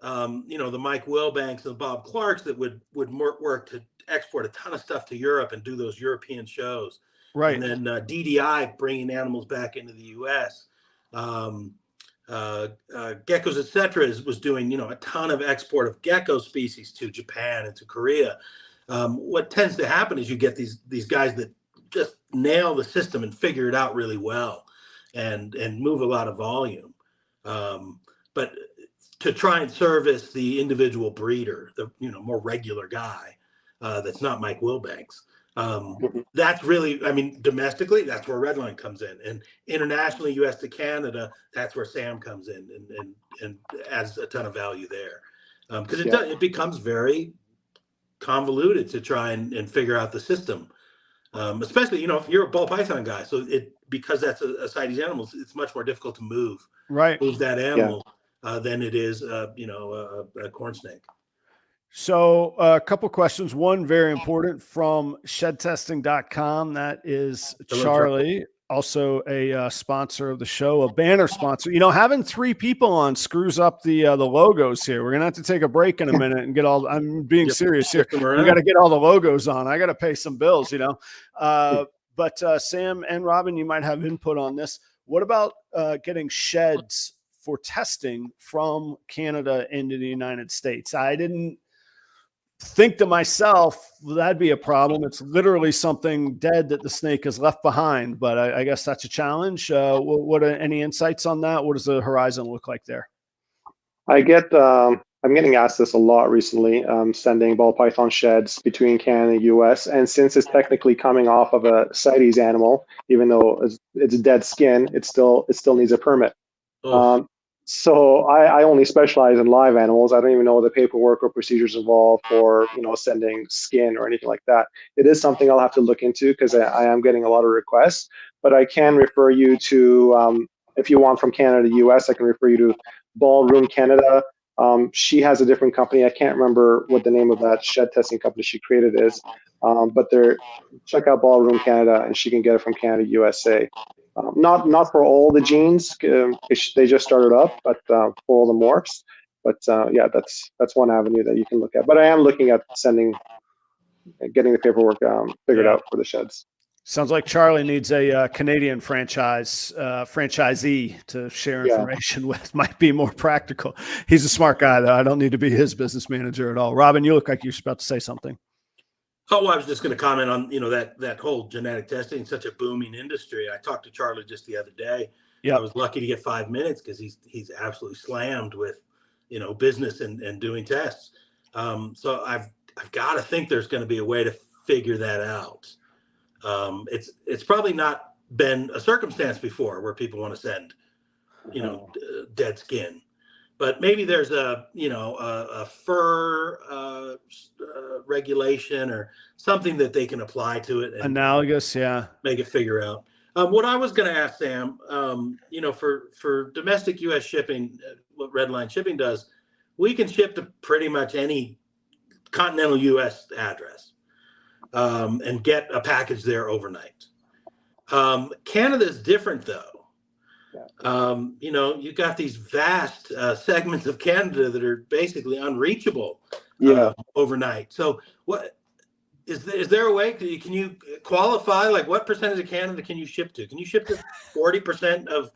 the Mike Wilbanks and the Bob Clarks that would work to export a ton of stuff to Europe and do those European shows. Right. And then DDI bringing animals back into the U.S. Geckos, etc., was doing, a ton of export of gecko species to Japan and to Korea. What tends to happen is you get these guys that just nail the system and figure it out really well and move a lot of volume. But to try and service the individual breeder, the more regular guy, that's not Mike Wilbanks. That's really, domestically, that's where Redline comes in, and internationally, US to Canada, that's where Sam comes in and adds a ton of value there, because it becomes very convoluted to try and figure out the system, especially if you're a ball python guy. So because that's a CITES animal, it's much more difficult to move that animal than it is a corn snake. So a couple questions. One very important from shedtesting.com. That is Charlie, also a sponsor of the show, a banner sponsor. Having 3 people on screws up the logos here. We're going to have to take a break in a minute and get I'm being serious here. We got to get all the logos on. I got to pay some bills, But Sam and Robyn, you might have input on this. What about getting sheds for testing from Canada into the United States? I didn't think to myself, well, that'd be a problem. It's literally something dead that the snake has left behind, but I guess that's a challenge. What are any insights on that? What does the horizon look like there? I'm getting asked this a lot recently, sending ball python sheds between Canada and US. And since it's technically coming off of a CITES animal, even though it's dead skin, it still needs a permit. So I only specialize in live animals. I don't even know the paperwork or procedures involved for, sending skin or anything like that. It is something I'll have to look into because I am getting a lot of requests. But I can refer you to, if you want from Canada to US, I can refer you to Ballroom Canada. She has a different company. I can't remember what the name of that shed testing company she created is. But check out Ballroom Canada, and she can get it from Canada, USA. Not for all the genes, they just started up, but for all the morphs. But yeah, that's one avenue that you can look at. But I am looking at getting the paperwork figured out for the sheds. Sounds like Charlie needs a Canadian franchisee to share information with. Might be more practical. He's a smart guy, though. I don't need to be his business manager at all. Robyn, you look like you're about to say something. Oh, well, I was just going to comment on, that whole genetic testing, such a booming industry. I talked to Charlie just the other day. Yeah, I was lucky to get 5 minutes because he's absolutely slammed with, business and doing tests. So I've got to think there's going to be a way to figure that out. It's probably not been a circumstance before where people want to send, dead skin. But maybe there's a fur regulation or something that they can apply to it. And analogous, yeah. Make it figure out. What I was going to ask Sam, for domestic U.S. shipping, what Redline Shipping does, we can ship to pretty much any continental U.S. address and get a package there overnight. Canada is different, though. You got these vast segments of Canada that are basically unreachable overnight. So what is there a way, can you qualify, like what percentage of Canada can you ship to? Can you ship to 40% of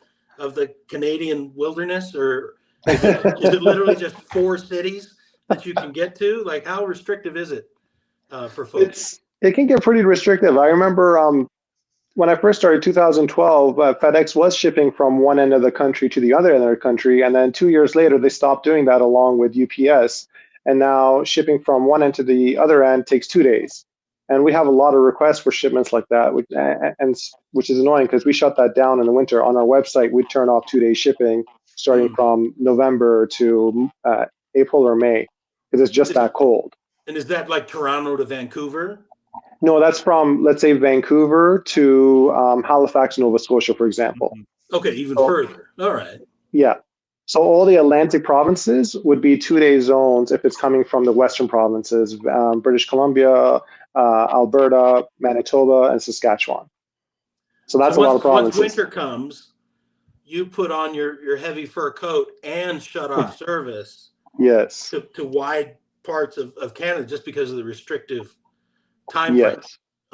the Canadian wilderness, or is it literally just 4 cities that you can get to? Like, how restrictive is it for folks? It can get pretty restrictive. I remember when I first started 2012, FedEx was shipping from one end of the country to the other end of the country. And then 2 years later, they stopped doing that along with UPS. And now shipping from one end to the other end takes 2 days. And we have a lot of requests for shipments like that, which is annoying because we shut that down in the winter. On our website, we turn off 2-day shipping starting from November to April or May because it's just that cold. And is that like Toronto to Vancouver? No, that's from, let's say, Vancouver to Halifax, Nova Scotia, for example. Okay, even further. All right. Yeah. So all the Atlantic provinces would be 2-day zones if it's coming from the Western provinces, British Columbia, Alberta, Manitoba, and Saskatchewan. So that's a lot of provinces. Once winter comes, you put on your heavy fur coat and shut off service. Yes. To wide parts of Canada just because of the restrictive time frame.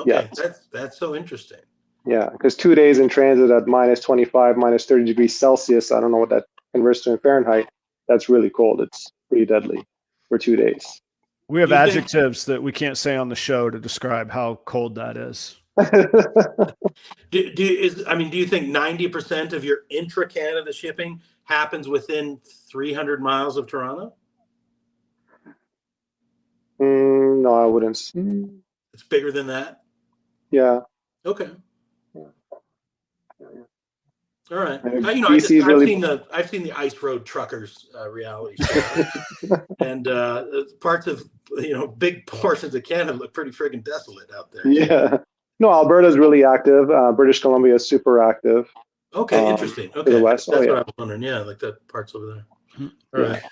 Okay, that's so interesting. Yeah, because 2 days in transit at -25, -30 degrees Celsius, I don't know what that converts to in Fahrenheit. That's really cold. It's pretty deadly for 2 days. We have adjectives that we can't say on the show to describe how cold that is. Do you think 90% of your intra-Canada shipping happens within 300 miles of Toronto? No, I wouldn't. It's bigger than that? Yeah. Okay. Yeah. All right. I've seen the Ice Road Truckers reality show, and parts of big portions of Canada look pretty friggin' desolate out there. Yeah. No, Alberta is really active. British Columbia is super active. Okay, interesting. Okay, to the west. That's what I was wondering. Yeah, like that parts over there. All right.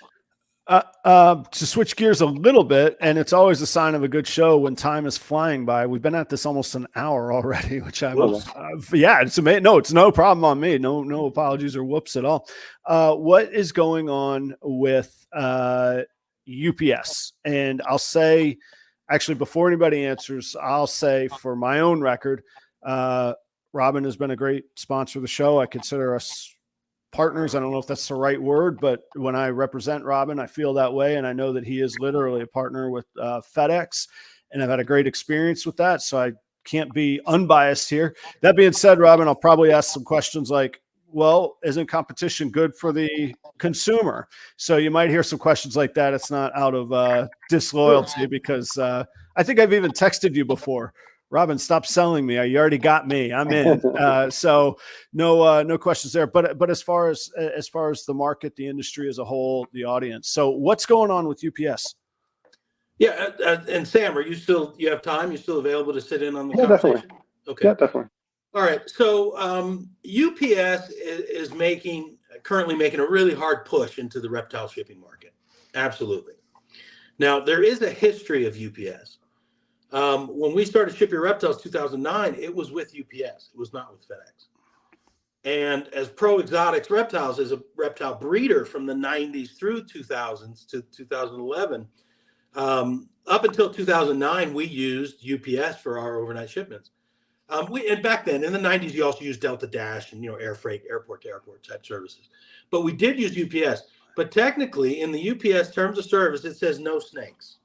To switch gears a little bit, and it's always a sign of a good show when time is flying by. We've been at this almost an hour already, which it's amazing. No, it's no problem on me. No apologies or whoops at all. What is going on with UPS? And I'll say, actually, before anybody answers, I'll say for my own record, Robyn has been a great sponsor of the show. I consider us partners. I don't know if that's the right word, but when I represent Robyn, I feel that way. And I know that he is literally a partner with FedEx, and I've had a great experience with that. So I can't be unbiased here. That being said, Robyn, I'll probably ask some questions like, well, isn't competition good for the consumer? So you might hear some questions like that. It's not out of disloyalty because I think I've even texted you before, Robyn, stop selling me. You already got me. I'm in. So no questions there. But as far as the market, the industry as a whole, the audience. So what's going on with UPS? Yeah, and Sam, you have time? You still available to sit in on the Yeah, conversation? definitely. Okay. Yeah, definitely. All right. So UPS is currently making a really hard push into the reptile shipping market. Absolutely. Now, there is a history of UPS. When we started Ship Your Reptiles 2009, it was with UPS. It was not with FedEx. And as Pro Exotics Reptiles is a reptile breeder from the 90s through 2000s to 2011, up until 2009, we used UPS for our overnight shipments. And back then in the 90s, you also used Delta Dash and air freight, airport to airport type services. But we did use UPS. But technically, in the UPS terms of service, it says no snakes.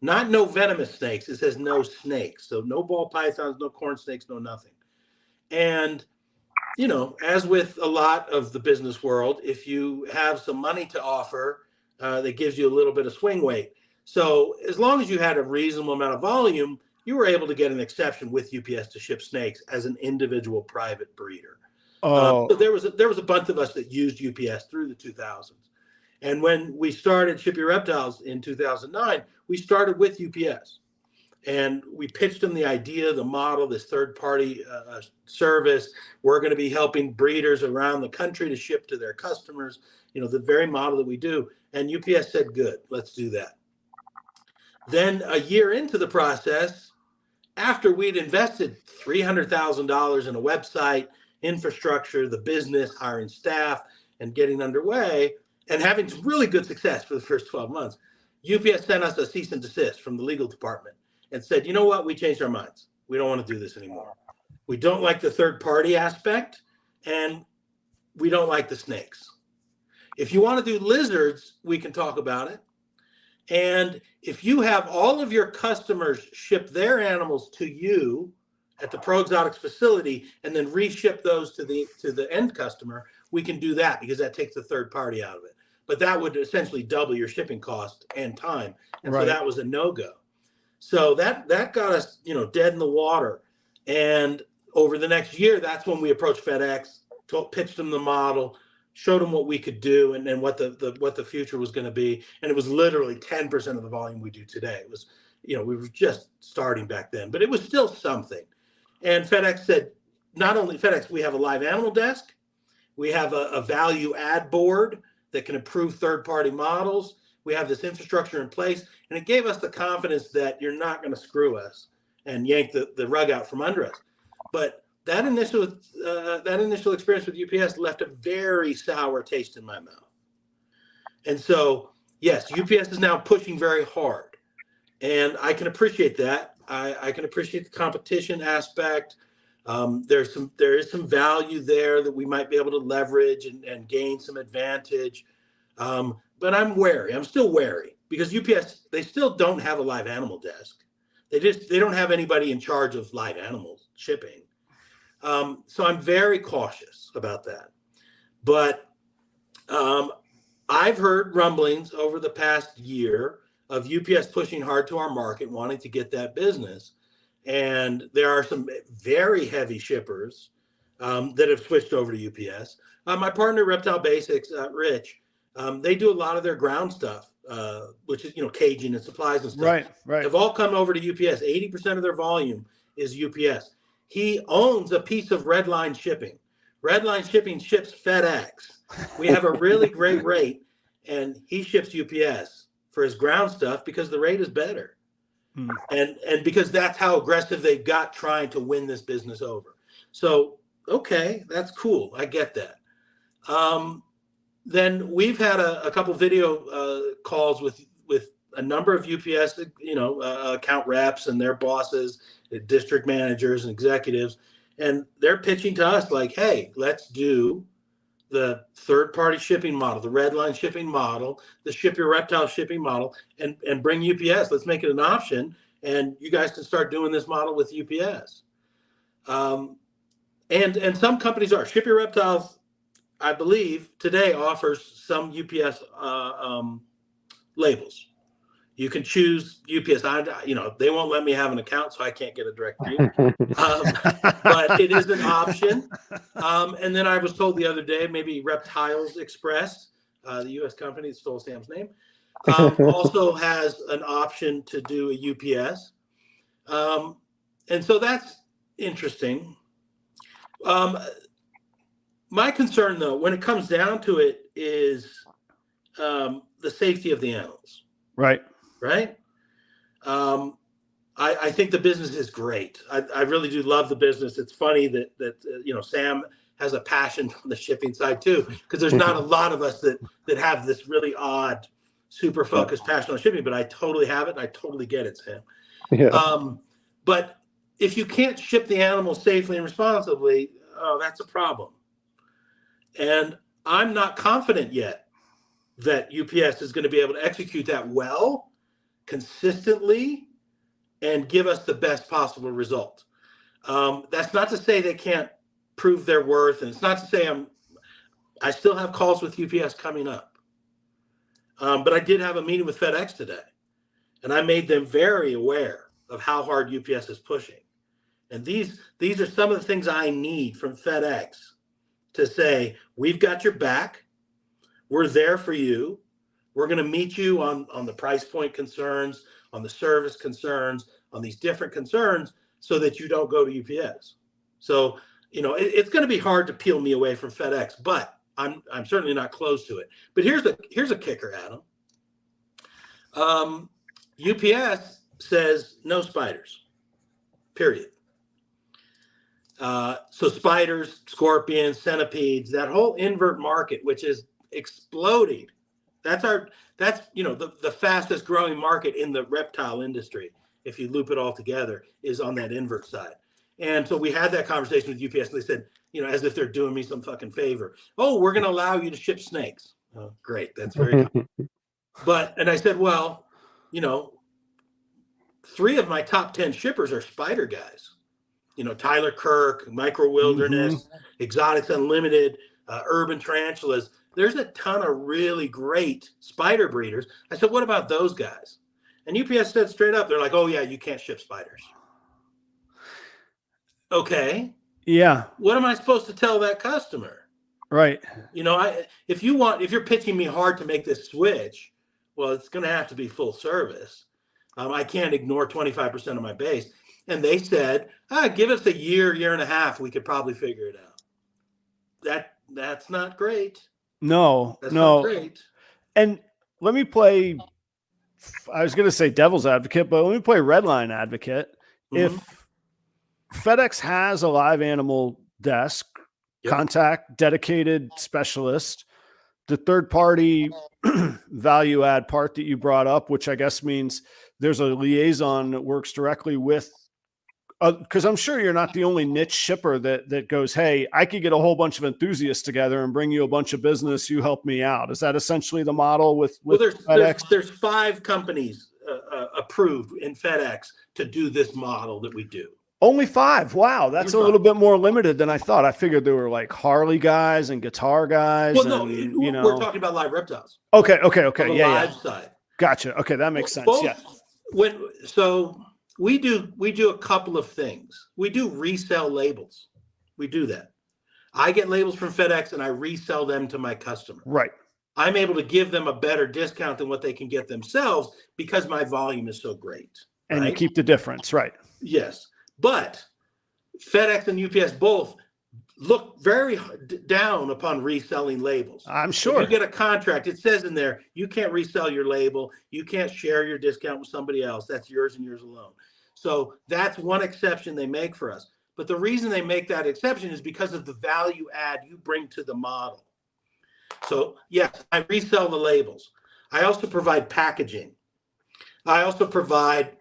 Not no venomous snakes. It says no snakes. So no ball pythons, no corn snakes, no nothing. And, as with a lot of the business world, if you have some money to offer, that gives you a little bit of swing weight. So as long as you had a reasonable amount of volume, you were able to get an exception with UPS to ship snakes as an individual private breeder. So there was a bunch of us that used UPS through the 2000s. And when we started Ship Your Reptiles in 2009, we started with UPS. And we pitched them the idea, the model, this third-party service. We're going to be helping breeders around the country to ship to their customers, the very model that we do. And UPS said, good, let's do that. Then a year into the process, after we'd invested $300,000 in a website, infrastructure, the business, hiring staff, and getting underway, and having really good success for the first 12 months, UPS sent us a cease and desist from the legal department and said, you know what, we changed our minds. We don't want to do this anymore. We don't like the third party aspect, and we don't like the snakes. If you want to do lizards, we can talk about it. And if you have all of your customers ship their animals to you at the Pro Exotics facility and then reship those to the end customer, we can do that because that takes the third party out of it. But that would essentially double your shipping cost and time. And so that was a no-go. So that got us, dead in the water. And over the next year, that's when we approached FedEx, pitched them the model, showed them what we could do and what the future was going to be. And it was literally 10% of the volume we do today. It was, we were just starting back then, but it was still something. And FedEx said, not only FedEx, we have a live animal desk. We have a value add board that can approve third-party models. We have this infrastructure in place. And it gave us the confidence that you're not going to screw us and yank the rug out from under us. But that initial experience with UPS left a very sour taste in my mouth. And so, yes, UPS is now pushing very hard. And I can appreciate that. I can appreciate the competition aspect. There is some value there that we might be able to leverage and gain some advantage. But I'm wary. I'm still wary because UPS, they still don't have a live animal desk. They don't have anybody in charge of live animals shipping. So I'm very cautious about that. But I've heard rumblings over the past year of UPS pushing hard to our market, wanting to get that business. And there are some very heavy shippers that have switched over to UPS. My partner, Reptile Basics, Rich, they do a lot of their ground stuff, which is, caging and supplies and stuff. Right. Have all come over to UPS. 80% of their volume is UPS. He owns a piece of Redline Shipping. Redline Shipping ships FedEx. We have a really great rate, and he ships UPS for his ground stuff because the rate is better. And because that's how aggressive they've got trying to win this business over. So, okay, that's cool. I get that. Then we've had a couple video calls with a number of UPS, account reps and their bosses, district managers and executives, and they're pitching to us like, hey, let's do the third-party shipping model, the Redline shipping model, the Ship Your Reptile shipping model, and bring UPS. Let's make it an option, and you guys can start doing this model with UPS. And some companies are. Ship Your Reptiles, I believe, today offers some UPS labels. You can choose UPS. They won't let me have an account, so I can't get a direct deal. But it is an option. And then I was told the other day, maybe Reptiles Express, the U.S. company that stole Sam's name, also has an option to do a UPS. And so that's interesting. My concern, though, when it comes down to it, is the safety of the animals. Right. Right. I think the business is great. I really do love the business. It's funny that Sam has a passion on the shipping side too, because there's not a lot of us that have this really odd, super focused passion on shipping. But I totally have it, and I totally get it, Sam. Yeah. But if you can't ship the animals safely and responsibly, that's a problem. And I'm not confident yet that UPS is going to be able to execute that well, consistently, and give us the best possible result. That's not to say they can't prove their worth, and it's not to say I still have calls with UPS coming up. But I did have a meeting with FedEx today, and I made them very aware of how hard UPS is pushing. And these are some of the things I need from FedEx to say, we've got your back. We're there for you. We're going to meet you on the price point concerns, on the service concerns, on these different concerns, so that you don't go to UPS. So, it's going to be hard to peel me away from FedEx, but I'm certainly not close to it. But here's a kicker, Adam. UPS says no spiders, period. So spiders, scorpions, centipedes, that whole invert market, which is exploding. That's the fastest growing market in the reptile industry, if you loop it all together, is on that invert side. And so we had that conversation with UPS, and they said, as if they're doing me some fucking favor. Oh, we're going to allow you to ship snakes. Oh, great. That's very cool. And I said, well, 3 of my top 10 shippers are spider guys. Tyler Kirk, Micro Wilderness, Exotics Unlimited, Urban Tarantulas. There's a ton of really great spider breeders. I said, what about those guys? And UPS said straight up, they're like, oh, yeah, you can't ship spiders. Okay. Yeah. What am I supposed to tell that customer? Right. If you're pitching me hard to make this switch, well, it's going to have to be full service. I can't ignore 25% of my base. And they said, give us a year and a half. We could probably figure it out. That's not great. No, That's no. not great. And let me play, I was going to say devil's advocate, but let me play Redline advocate. Mm-hmm. If FedEx has a live animal desk, contact, dedicated specialist, the third party value add part that you brought up, which I guess means there's a liaison that works directly with, because I'm sure you're not the only niche shipper that goes, hey, I could get a whole bunch of enthusiasts together and bring you a bunch of business. You help me out. Is that essentially the model with FedEx? There's 5 companies approved in FedEx to do this model that we do. Only 5. Wow. That's a little bit more limited than I thought. I figured there were like Harley guys and guitar guys. Well, no, we're talking about live reptiles. Okay. On the live side. Gotcha. Okay. That makes sense. Yeah. We do a couple of things. We do resell labels. We do that. I get labels from FedEx and I resell them to my customer. Right. I'm able to give them a better discount than what they can get themselves because my volume is so great. And right? you keep the difference. Right. Yes. But FedEx and UPS both look very down upon reselling labels. I'm sure. If you get a contract, it says in there, you can't resell your label. You can't share your discount with somebody else. That's yours and yours alone. So that's one exception they make for us. But the reason they make that exception is because of the value add you bring to the model. So yes, I resell the labels. I also provide packaging. I also provide,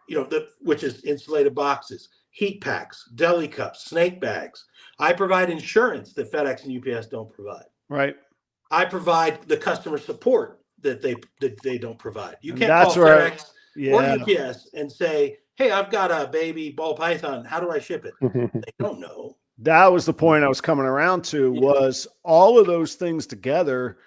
which is insulated boxes, heat packs, deli cups, snake bags. I provide insurance that FedEx and UPS don't provide. Right. I provide the customer support that they don't provide. You can't call FedEx or UPS and say, hey, I've got a baby ball python. How do I ship it? They don't know. That was the point I was coming around to, was all of those things together.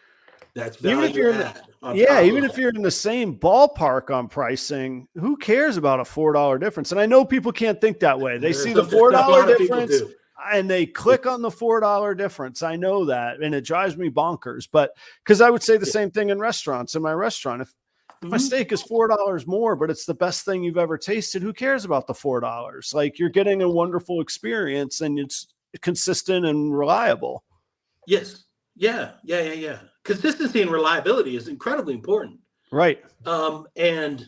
That's Even if value you're in add. even if you're in the same ballpark on pricing, who cares about a $4 difference? And I know people can't think that way. They see the $4 difference and they click on the $4 difference. I know that, and it drives me bonkers. But because I would say the same thing in restaurants. In my restaurant, if my steak is $4 more, but it's the best thing you've ever tasted, who cares about the $4? Like, you're getting a wonderful experience, and it's consistent and reliable. Yes. Yeah. Consistency and reliability is incredibly important. Right. And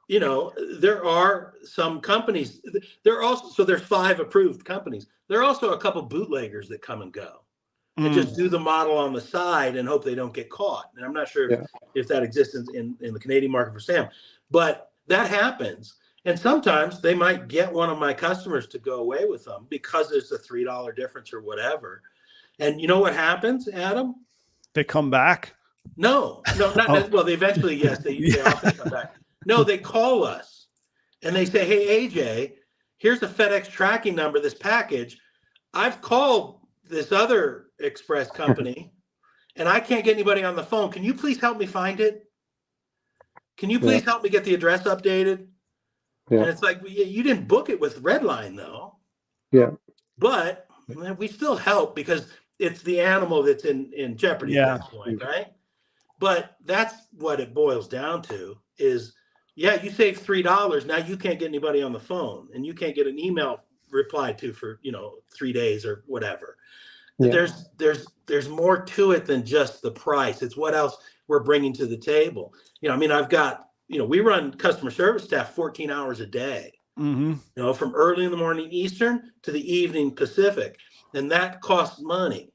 there are some companies. There's 5 approved companies. There are also a couple bootleggers that come and go and just do the model on the side and hope they don't get caught. And I'm not sure if that exists in the Canadian market for Sam, but that happens. And sometimes they might get one of my customers to go away with them because there's a $3 difference or whatever. And you know what happens, Adam? They come back. No, not well. They eventually, yes, they often come back. No, they call us and they say, "Hey, AJ, here's the FedEx tracking number. This package. I've called this other express company, and I can't get anybody on the phone. Can you please help me find it? Can you please help me get the address updated?" Yeah. And it's like, you didn't book it with Redline, though. Yeah. But we still help because it's the animal that's in jeopardy at that point, right? But that's what it boils down to is, you save $3. Now you can't get anybody on the phone, and you can't get an email replied to for 3 days or whatever. Yeah. There's more to it than just the price. It's what else we're bringing to the table. I've got we run customer service staff 14 hours a day. From early in the morning Eastern to the evening Pacific, and that costs money.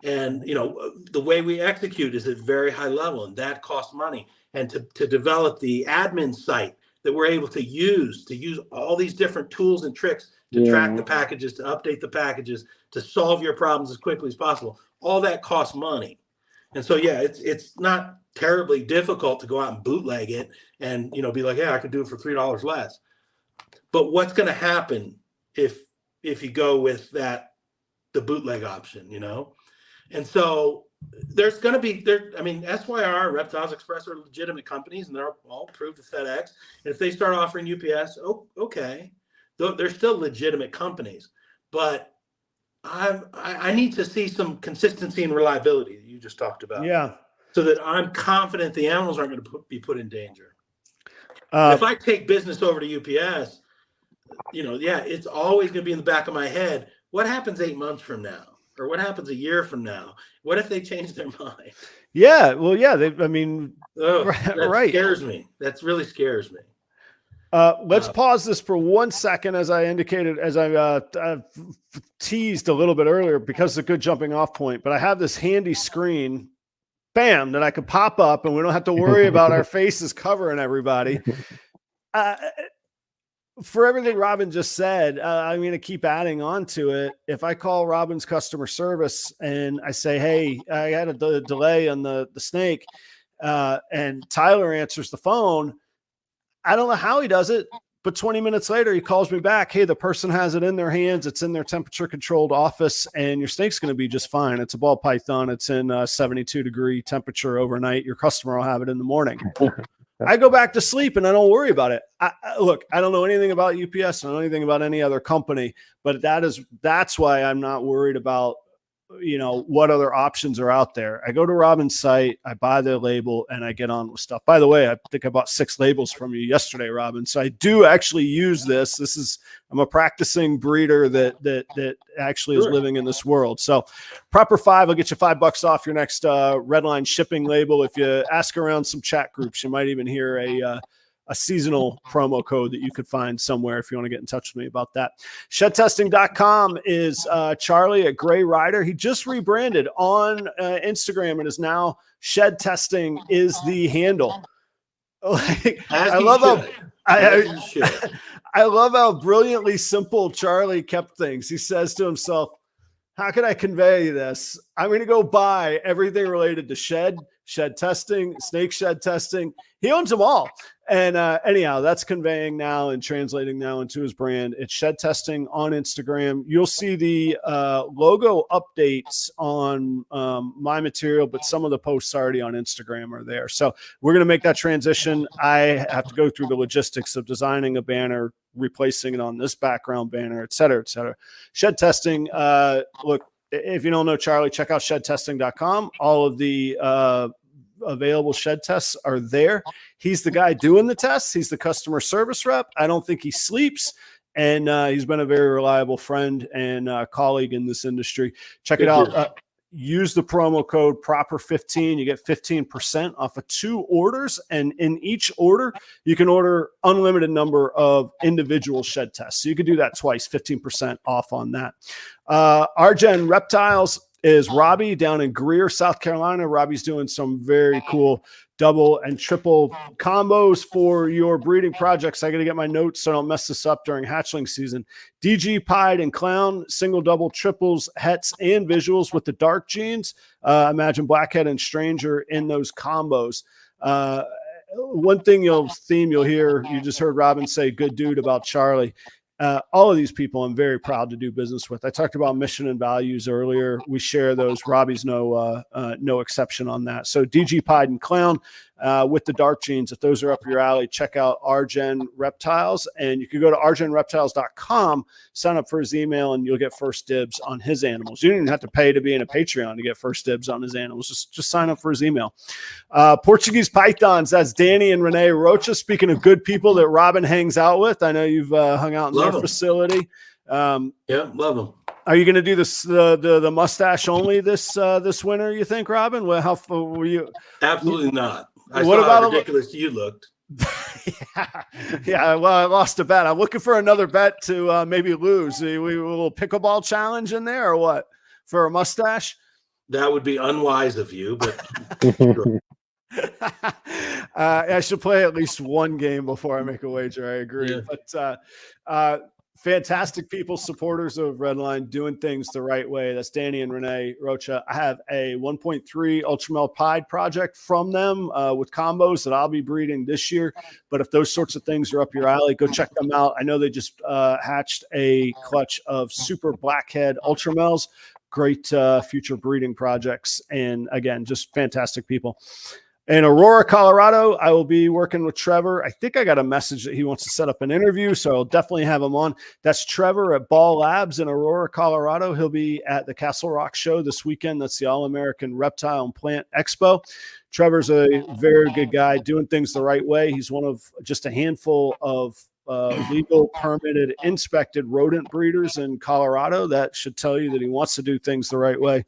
And the way we execute is at very high level, and that costs money. And to develop the admin site that we're able to use all these different tools and tricks to track the packages, to update the packages, to solve your problems as quickly as possible, all that costs money. And so it's not terribly difficult to go out and bootleg it and be like, I could do it for $3 less. But what's going to happen if you go with the bootleg option, And so there's going to be SYR, Reptiles Express are legitimate companies, and they're all approved with FedEx. And if they start offering UPS, okay, they're still legitimate companies. But I need to see some consistency and reliability that you just talked about. Yeah. So that I'm confident the animals aren't going to be put in danger. If I take business over to UPS, it's always going to be in the back of my head. What happens 8 months from now? Or what happens a year from now? What if they change their mind? Yeah. Well, yeah. That scares me. That really scares me. Let's pause this for 1 second, as I indicated, as I teased a little bit earlier, because it's a good jumping off point. But I have this handy screen, bam, that I could pop up, and we don't have to worry about our faces covering everybody. For everything Robyn just said, I'm going to keep adding on to it. If I call Robyn's customer service and I say, "Hey, I had a delay on the snake," and Tyler answers the phone, I don't know how he does it, but 20 minutes later, he calls me back. "Hey, the person has it in their hands. It's in their temperature controlled office, and your snake's going to be just fine. It's a ball python. It's in 72-degree temperature overnight. Your customer will have it in the morning." I go back to sleep and I don't worry about it. Look, I don't know anything about UPS. I don't know anything about any other company, but that's why I'm not worried about, what other options are out there. I go to Robyn's site, I buy their label, and I get on with stuff. By the way, I think I bought 6 labels from you yesterday, Robyn. So I do actually use this. I'm a practicing breeder that actually is living in this world. So Proper 5 will get you $5 off your next Redline Shipping label. If you ask around some chat groups, you might even hear a seasonal promo code that you could find somewhere if you want to get in touch with me about that. Shedtesting.com is Charlie at Gray Rider. He just rebranded on Instagram and is now Shed Testing is the handle. I love how brilliantly simple Charlie kept things. He says to himself, "How can I convey this? I'm going to go buy everything related to shed Shed Testing, Snake Shed Testing. He owns them all. And anyhow, that's conveying now and translating now into his brand. It's Shed Testing on Instagram. You'll see the logo updates on my material, but some of the posts already on Instagram are there. So we're going to make that transition. I have to go through the logistics of designing a banner, replacing it on this background banner, et cetera, et cetera. Shed Testing, look, if you don't know Charlie, check out shedtesting.com. All of the available shed tests are there. He's the guy doing the tests. He's the customer service rep. I don't think he sleeps. And he's been a very reliable friend and colleague in this industry. Check it out. Use the promo code PROPER15. You get 15% off of 2 orders. And in each order, you can order unlimited number of individual shed tests. So you could do that twice, 15% off on that. Argen Reptiles is Robbie down in Greer, South Carolina. Robbie's doing some very cool double and triple combos for your breeding projects. I got to get my notes so I don't mess this up during hatchling season. DG, Pied, and Clown, single, double, triples, hets, and visuals with the dark genes. Imagine Blackhead and Stranger in those combos. One thing you'll hear, you just heard Robyn say, good dude about Charlie. All of these people I'm very proud to do business with. I talked about mission and values earlier. We share those. Robbie's no exception on that. So DG, Pied, and Clown with the dark genes, if those are up your alley, check out Argen Reptiles. And you can go to argenreptiles.com, sign up for his email, and you'll get first dibs on his animals. You don't even have to pay to be in a Patreon to get first dibs on his animals. Just sign up for his email. Portuguese Pythons, that's Danny and Renee Rocha. Speaking of good people that Robyn hangs out with, I know you've hung out in their facility. Yeah, love them. Are you going to do this the mustache only this winter? You think, Robyn? Well, how were you? Absolutely not. What about how ridiculous you looked? Yeah. Well, I lost a bet. I'm looking for another bet to maybe lose. We a little pickleball challenge in there, or what? For a mustache? That would be unwise of you, but sure. I should play at least one game before I make a wager. I agree. Yeah. But fantastic people, supporters of Redline, doing things the right way. That's Danny and Renee Rocha. I have a 1.3 Ultramel Pied project from them with combos that I'll be breeding this year. But if those sorts of things are up your alley, go check them out. I know they just hatched a clutch of super blackhead Ultramels. Great future breeding projects. And again, just fantastic people. In Aurora, Colorado, I will be working with Trevor. I think I got a message that he wants to set up an interview, so I'll definitely have him on. That's Trevor at Ball Labs in Aurora, Colorado. He'll be at the Castle Rock show this weekend. That's the All-American Reptile and Plant Expo. Trevor's a very good guy doing things the right way. He's one of just a handful of legal, permitted, inspected rodent breeders in Colorado. That should tell you that he wants to do things the right way.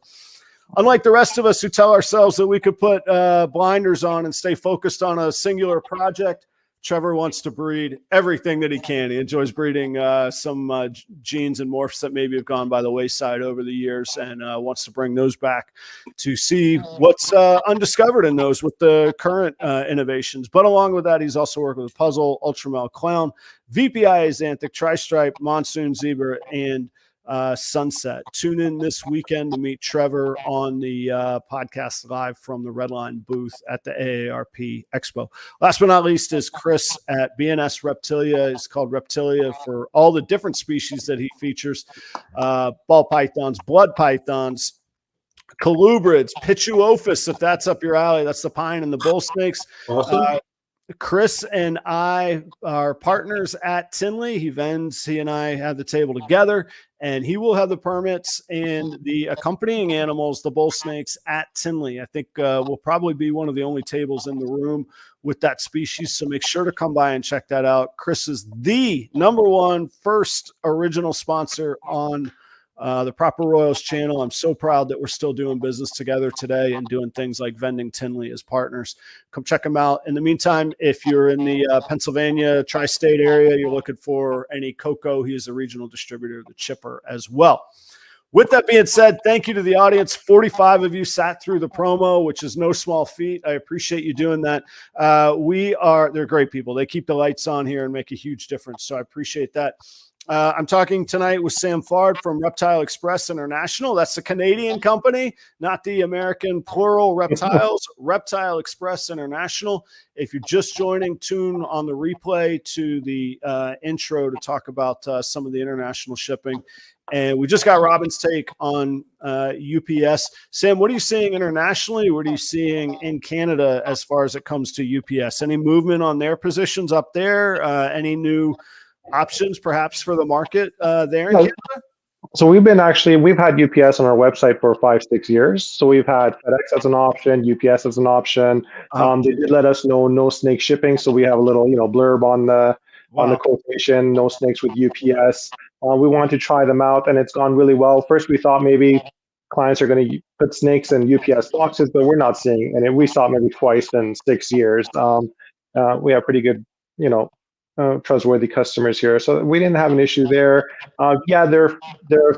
Unlike the rest of us who tell ourselves that we could put blinders on and stay focused on a singular project, Trevor wants to breed everything that he can. He enjoys breeding some genes and morphs that maybe have gone by the wayside over the years, and wants to bring those back to see what's undiscovered in those with the current innovations. But along with that, he's also working with Puzzle, Ultramel Clown, VPI Xanthic, Tri-Stripe, Monsoon Zebra, and Sunset. Tune in this weekend to meet Trevor on the podcast live from the Redline booth at the AARP Expo. Last but not least is Chris at B and S Reptilia. It's called Reptilia for all the different species that he features. Ball pythons, blood pythons, colubrids, pituophis, if that's up your alley. That's the pine and the bull snakes. Awesome. Chris and I are partners at Tinley. He and I have the table together, and he will have the permits and the accompanying animals, the bull snakes, at Tinley. I think we'll probably be one of the only tables in the room with that species. So make sure to come by and check that out. Chris is the #1 first original sponsor on the Proper Royals channel. I'm so proud that we're still doing business together today and doing things like vending Tinley as partners. Come check them out. In the meantime, if you're in the Pennsylvania tri-state area, you're looking for any cocoa, he is a regional distributor of the Chipper as well. With that being said, thank you to the audience. 45 of you sat through the promo, which is no small feat. I appreciate you doing that. They're great people. They keep the lights on here and make a huge difference. So I appreciate that. I'm talking tonight with Sam Fard from Reptile Express International. That's the Canadian company, not the American plural Reptiles. Reptile Express International. If you're just joining, tune on the replay to the intro to talk about some of the international shipping. And we just got Robyn's take on UPS. Sam, what are you seeing internationally? What are you seeing in Canada as far as it comes to UPS? Any movement on their positions up there? Any new options perhaps for the market there in Canada? So we've had UPS on our website for 5-6 years. So we've had FedEx as an option, UPS as an option. They did let us know no snake shipping. So we have a little, blurb on the quotation, no snakes with UPS. We wanted to try them out and it's gone really well. First, we thought maybe clients are going to put snakes in UPS boxes, but we're not seeing it. And we saw it maybe twice in 6 years. We have pretty good, trustworthy customers here. So we didn't have an issue there. The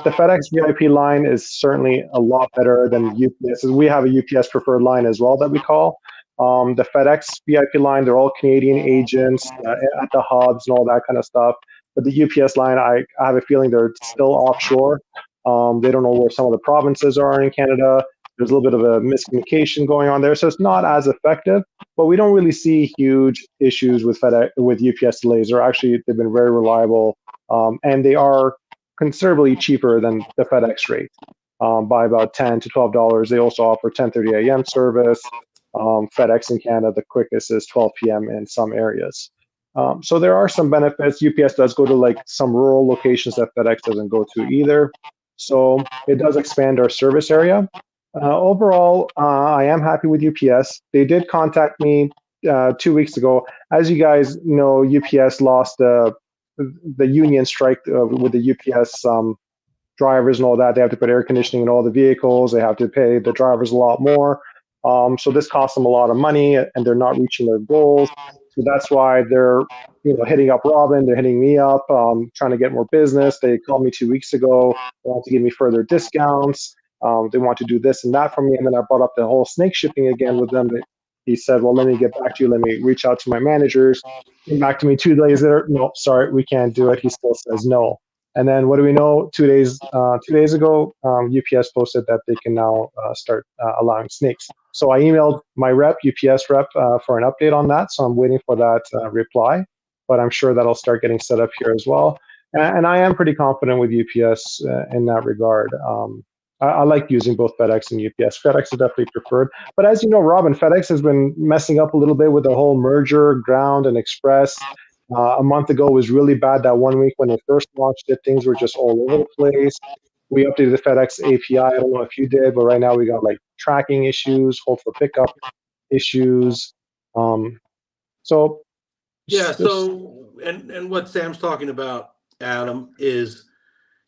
FedEx VIP line is certainly a lot better than UPS. We have a UPS preferred line as well that we call. The FedEx VIP line, they're all Canadian agents at the hubs and all that kind of stuff. But the UPS line, I have a feeling they're still offshore. They don't know where some of the provinces are in Canada. There's a little bit of a miscommunication going on there. So it's not as effective, but we don't really see huge issues with UPS delays. They've been very reliable, and they are considerably cheaper than the FedEx rate by about $10 to $12. They also offer 10:30 a.m. service. FedEx in Canada, the quickest is 12 p.m. in some areas. So there are some benefits. UPS does go to like some rural locations that FedEx doesn't go to either. So it does expand our service area. Overall, I am happy with UPS. They did contact me 2 weeks ago. As you guys know, UPS lost the union strike with the UPS drivers and all that. They have to put air conditioning in all the vehicles. They have to pay the drivers a lot more. So this costs them a lot of money, and they're not reaching their goals. So that's why they're hitting up Robyn. They're hitting me up, trying to get more business. They called me 2 weeks ago. They want to give me further discounts. They want to do this and that for me. And then I brought up the whole snake shipping again with them. He said, well, let me get back to you. Let me reach out to my managers. Came back to me 2 days later. No, sorry, we can't do it. He still says no. And then what do we know? 2 days ago, UPS posted that they can now start allowing snakes. So I emailed my UPS rep, for an update on that. So I'm waiting for that reply. But I'm sure that'll start getting set up here as well. And I am pretty confident with UPS in that regard. I like using both FedEx and UPS. FedEx is definitely preferred. But as you know, Robyn, FedEx has been messing up a little bit with the whole merger, ground and express. A month ago was really bad. That 1 week when they first launched it, things were just all over the place. We updated the FedEx API. I don't know if you did, but right now we got like tracking issues, hold for pickup issues. And what Sam's talking about, Adam, is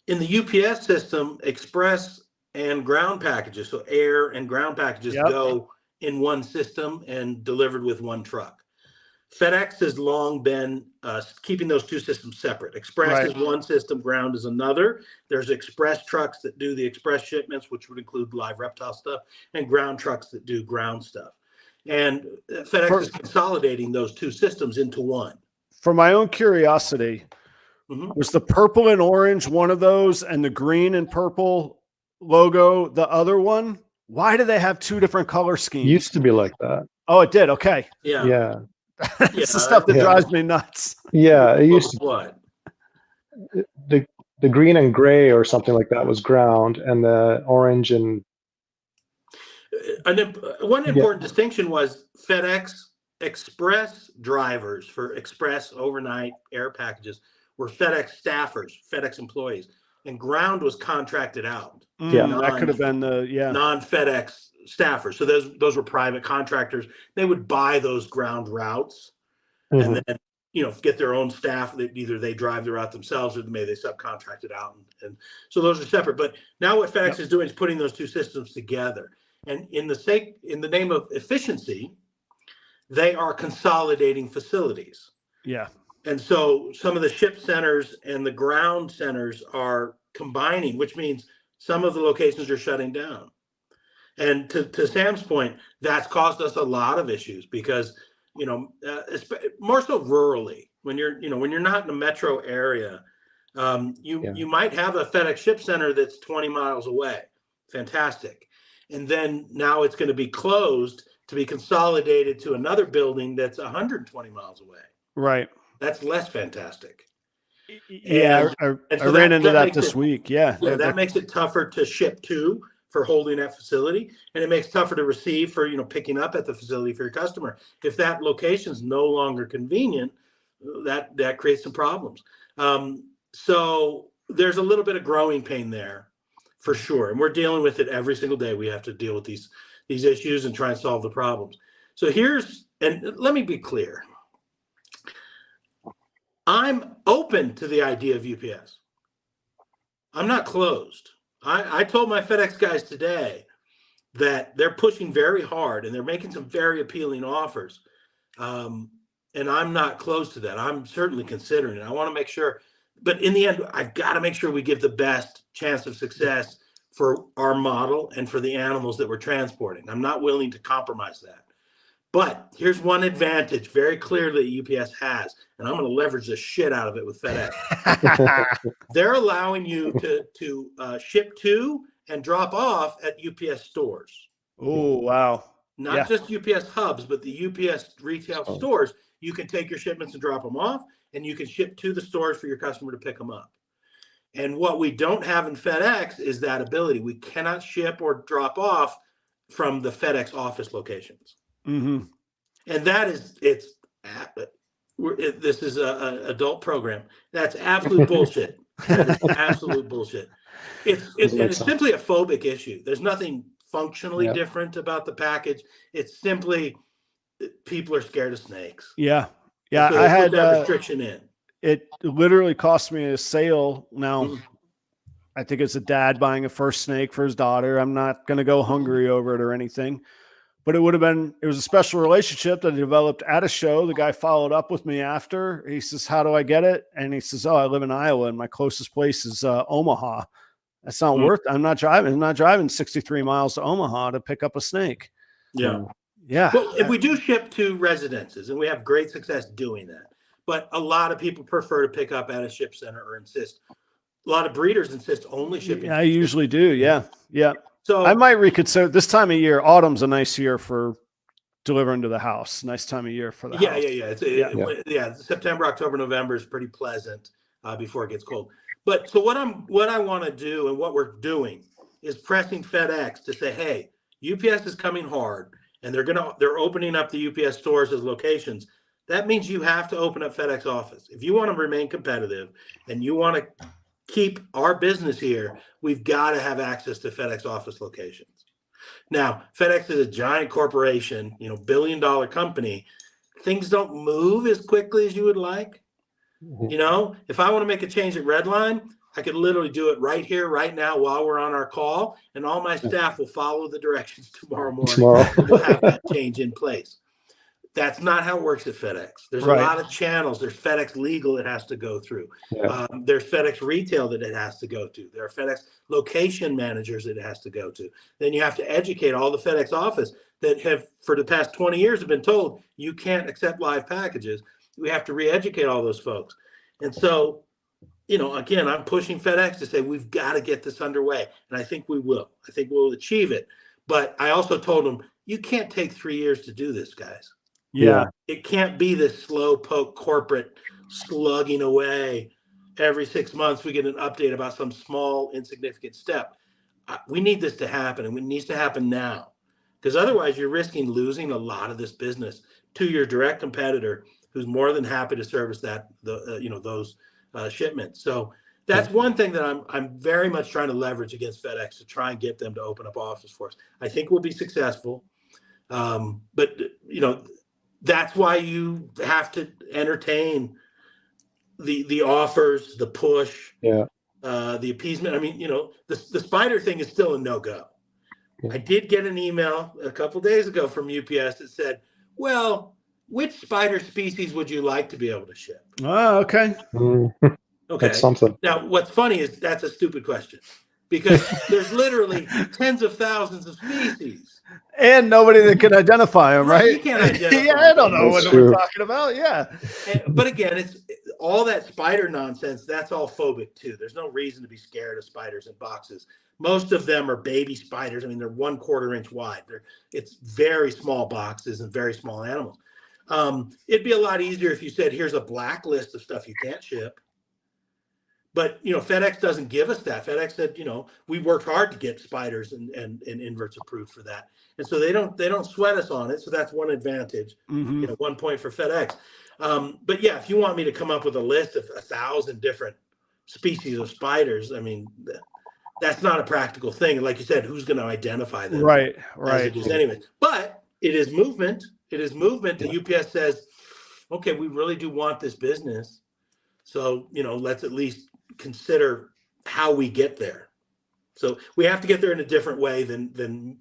in the UPS system, express and ground packages, so air and ground packages go in one system and delivered with one truck. FedEx has long been keeping those two systems separate. Express is one system, ground is another. There's express trucks that do the express shipments, which would include live reptile stuff, and ground trucks that do ground stuff. And FedEx is consolidating those two systems into one. For my own curiosity, was the purple and orange one of those and the green and purple logo the other one? Why do they have two different color schemes? Used to be like that. Oh, it did. Okay. Yeah. It's the stuff that drives me nuts. Yeah, it used to. What? The green and gray or something like that was ground, and the orange and. One important distinction was FedEx Express drivers for express overnight air packages were FedEx staffers, FedEx employees, and ground was contracted out. That could have been the non-FedEx staffers. So those were private contractors. They would buy those ground routes and then get their own staff that either they drive the route themselves or maybe they subcontract it out. And so those are separate. But now what FedEx is doing is putting those two systems together. And in the name of efficiency, they are consolidating facilities. Yeah. And so some of the ship centers and the ground centers are combining, which means some of the locations are shutting down. And to Sam's point, that's caused us a lot of issues because, more so rurally, when you're not in a metro area, You might have a FedEx ship center that's 20 miles away. Fantastic. And then now it's going to be closed to be consolidated to another building that's 120 miles away. Right. That's less fantastic. Yeah, I ran into that this week. Yeah. That makes it tougher to ship to for holding that facility, and it makes it tougher to receive for picking up at the facility for your customer. If that location is no longer convenient, that creates some problems. So there's a little bit of growing pain there, for sure, and we're dealing with it every single day. We have to deal with these issues and try and solve the problems. So and let me be clear. I'm open to the idea of UPS. I'm not closed. I told my FedEx guys today that they're pushing very hard and they're making some very appealing offers. And I'm not close to that. I'm certainly considering it. I want to make sure, but in the end, I've got to make sure we give the best chance of success for our model and for the animals that we're transporting. I'm not willing to compromise that. But here's one advantage very clearly UPS has, and I'm going to leverage the shit out of it with FedEx. They're allowing you to ship to and drop off at UPS stores. Oh, wow. Not just UPS hubs, but the UPS retail stores. You can take your shipments and drop them off, and you can ship to the stores for your customer to pick them up. And what we don't have in FedEx is that ability. We cannot ship or drop off from the FedEx office locations. Mm-hmm. And this is an adult program. That's absolute bullshit. That is absolute bullshit. It's simply a phobic issue. There's nothing functionally different about the package. It's simply people are scared of snakes. Yeah. Yeah. So I had that restriction in. It literally cost me a sale. Now, I think it's a dad buying a first snake for his daughter. I'm not going to go hungry over it or anything. But it was a special relationship that I developed at a show. The guy followed up with me after. He says, "How do I get it?" And he says, "Oh, I live in Iowa and my closest place is Omaha. That's not worth it. I'm not driving 63 miles to Omaha to pick up a snake." Yeah. Yeah. Well, if we do ship to residences, and we have great success doing that, but a lot of people prefer to pick up at a ship center or insist. A lot of breeders insist only shipping. Yeah, I usually do. Yeah. Yeah. So I might reconsider this time of year. Autumn's a nice year for delivering to the house. Nice time of year for the house. Yeah. September, October, November is pretty pleasant before it gets cold. But so what I want to do and what we're doing is pressing FedEx to say, hey, UPS is coming hard and they're opening up the UPS stores as locations. That means you have to open up FedEx office. If you want to remain competitive and you want to keep our business here, we've got to have access to FedEx office locations. Now, FedEx is a giant corporation, billion-dollar company. Things don't move as quickly as you would like. If I want to make a change at Redline, I could literally do it right here, right now, while we're on our call, and all my staff will follow the directions tomorrow morning. And we'll have that change in place. That's not how it works at FedEx. There's a lot of channels. There's FedEx Legal it has to go through. There's FedEx Retail that it has to go to. There are FedEx location managers that it has to go to. Then you have to educate all the FedEx office that have, for the past 20 years, have been told you can't accept live packages. We have to re-educate all those folks. And so, again, I'm pushing FedEx to say we've got to get this underway. And I think we will. I think we'll achieve it. But I also told them, you can't take 3 years to do this, guys. Yeah. It can't be this slow poke corporate slugging away. Every 6 months, we get an update about some small, insignificant step. We need this to happen, and it needs to happen now. Because otherwise, you're risking losing a lot of this business to your direct competitor who's more than happy to service those shipments. So that's one thing that I'm very much trying to leverage against FedEx to try and get them to open up office for us. I think we'll be successful. But that's why you have to entertain the offers, the push, the appeasement. I mean, the spider thing is still a no-go. I did get an email a couple of days ago from UPS that said, well, which spider species would you like to be able to ship? Oh, okay. Okay. That's something. Now, what's funny is that's a stupid question. because there's literally tens of thousands of species. And nobody that can identify them, right? You can't identify Yeah, I don't know That's what true. we're talking about. Yeah. But again, it's all that spider nonsense. That's all phobic too. There's no reason to be scared of spiders in boxes. Most of them are baby spiders. I mean, they're 1/4 inch wide. It's very small boxes and very small animals. It'd be a lot easier if you said, here's a blacklist of stuff you can't ship. But, FedEx doesn't give us that. FedEx said, we worked hard to get spiders and inverts approved for that. And so they don't sweat us on it. So that's one advantage, 1 point for FedEx. But yeah, if you want me to come up with a list of 1,000 different species of spiders, I mean, that's not a practical thing. And like you said, who's going to identify them? Right. As it is anyway. But it is movement. It is movement. The UPS says, okay, we really do want this business. So, let's at least consider how we get there. So we have to get there in a different way than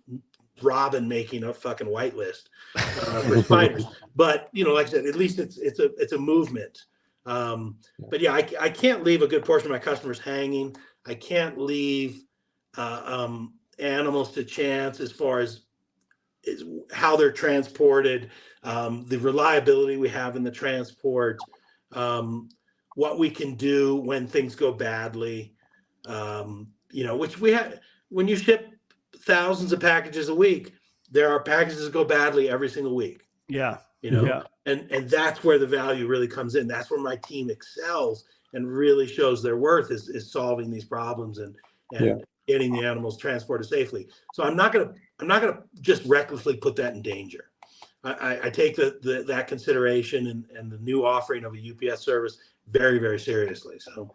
Robyn making a fucking whitelist for spiders. But like I said, at least it's a movement. But yeah, I can't leave a good portion of my customers hanging. I can't leave animals to chance as far as how they're transported, the reliability we have in the transport. What we can do when things go badly, which we have. When you ship thousands of packages a week, there are packages that go badly every single week. Yeah. And that's where the value really comes in. That's where my team excels and really shows their worth is solving these problems and getting the animals transported safely. So I'm not gonna just recklessly put that in danger. I take that consideration and the new offering of a UPS service very, very seriously. So,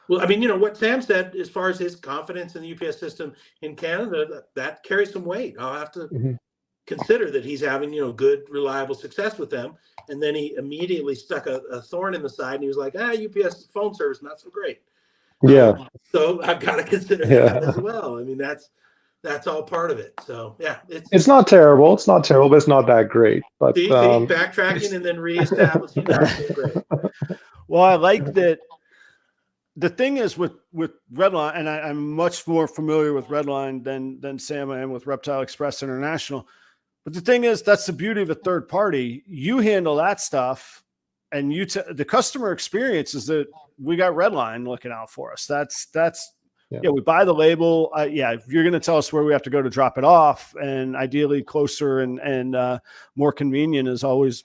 well, I mean, what Sam said as far as his confidence in the UPS system in Canada, that carries some weight. I'll have to consider that he's having, good, reliable success with them. And then he immediately stuck a thorn in the side and he was like, UPS phone service, not so great. Yeah. So I've got to consider that as well. I mean, that's all part of it. So yeah, it's not terrible. It's not terrible, but it's not that great. But backtracking and then reestablishing that's great. Well, I like that. The thing is with Redline, and I'm much more familiar with Redline than Sam I am with Reptile Express International. But the thing is, that's the beauty of a third party. You handle that stuff, and the customer experience is that we got Redline looking out for us. That's we buy the label. If you're going to tell us where we have to go to drop it off, and ideally closer and more convenient is always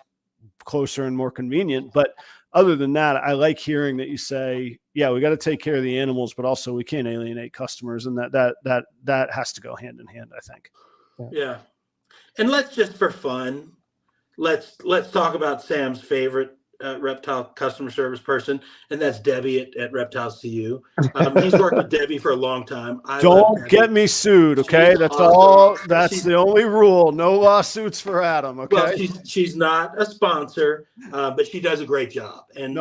closer and more convenient. But other than that, I like hearing that you say, we got to take care of the animals, but also we can't alienate customers, and that has to go hand in hand, I think. Yeah. And let's just for fun, let's talk about Sam's favorite Reptile customer service person, and that's Debbie at Reptiles to You. He's worked with Debbie for a long time. Don't get me sued, okay? That's awesome. All. That's the only rule. No lawsuits for Adam, okay? Well, she's not a sponsor, but she does a great job, and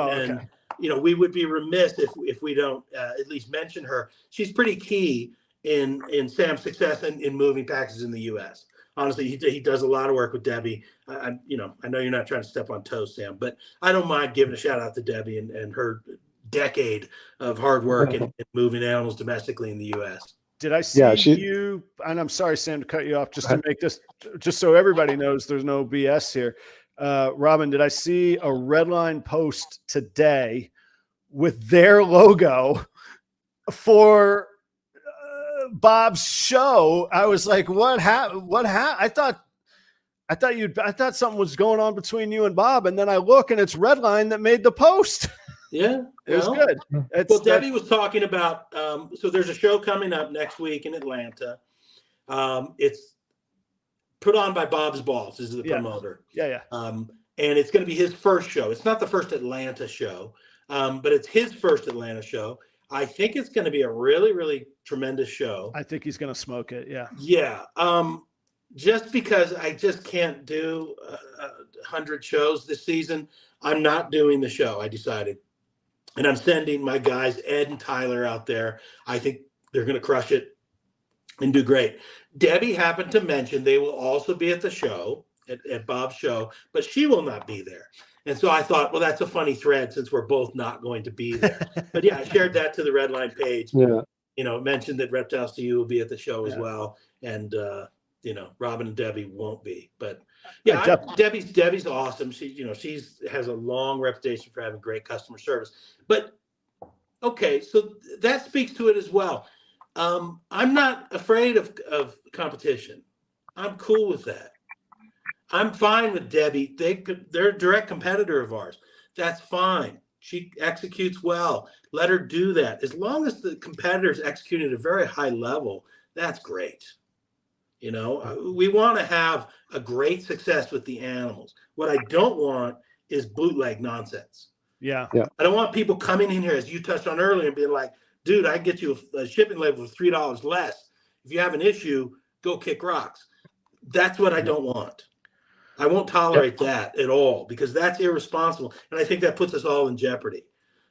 we would be remiss if we don't at least mention her. She's pretty key in Sam's success in moving packages in the U.S. Honestly, he does a lot of work with Debbie. I know you're not trying to step on toes, Sam, but I don't mind giving a shout out to Debbie and her decade of hard work in moving animals domestically in the U.S. Did I see you? And I'm sorry, Sam, to cut you off. Just to make this, just so everybody knows, there's no BS here. Robyn, did I see a Redline post today with their logo for Bob's show? I was like, what happened? I thought something was going on between you and Bob, and then I look and it's Redline that made the post. Yeah, it was good. Debbie was talking about. So there's a show coming up next week in Atlanta. It's put on by Bob's Balls, is the promoter. Yeah. And it's going to be his first show. It's not the first Atlanta show, but it's his first Atlanta show. I think it's going to be a really, really tremendous show. I think he's going to smoke it. Yeah. Yeah. Just because I just can't do 100 shows this season, I'm not doing the show. I decided, and I'm sending my guys, Ed and Tyler, out there. I think they're going to crush it and do great. Debbie happened to mention they will also be at the show, at Bob's show, but she will not be there. And so I thought, well, that's a funny thread since we're both not going to be there. But yeah, I shared that to the Redline page. Yeah. mentioned that Reptiles to You will be at the show as well, and Robyn and Debbie won't be, but Debbie's awesome. She has a long reputation for having great customer service. But okay, so that speaks to it as well. I'm not afraid of competition. I'm cool with that. I'm fine with Debbie. They're a direct competitor of ours. That's fine. She executes well. Let her do that. As long as the competitor's executing at a very high level, that's great. We want to have a great success with the animals. What I don't want is bootleg nonsense. Yeah. I don't want people coming in here, as you touched on earlier, and being like, dude, I can get you a shipping label for $3 less. If you have an issue, go kick rocks. That's what I don't want. I won't tolerate that at all, because that's irresponsible. And I think that puts us all in jeopardy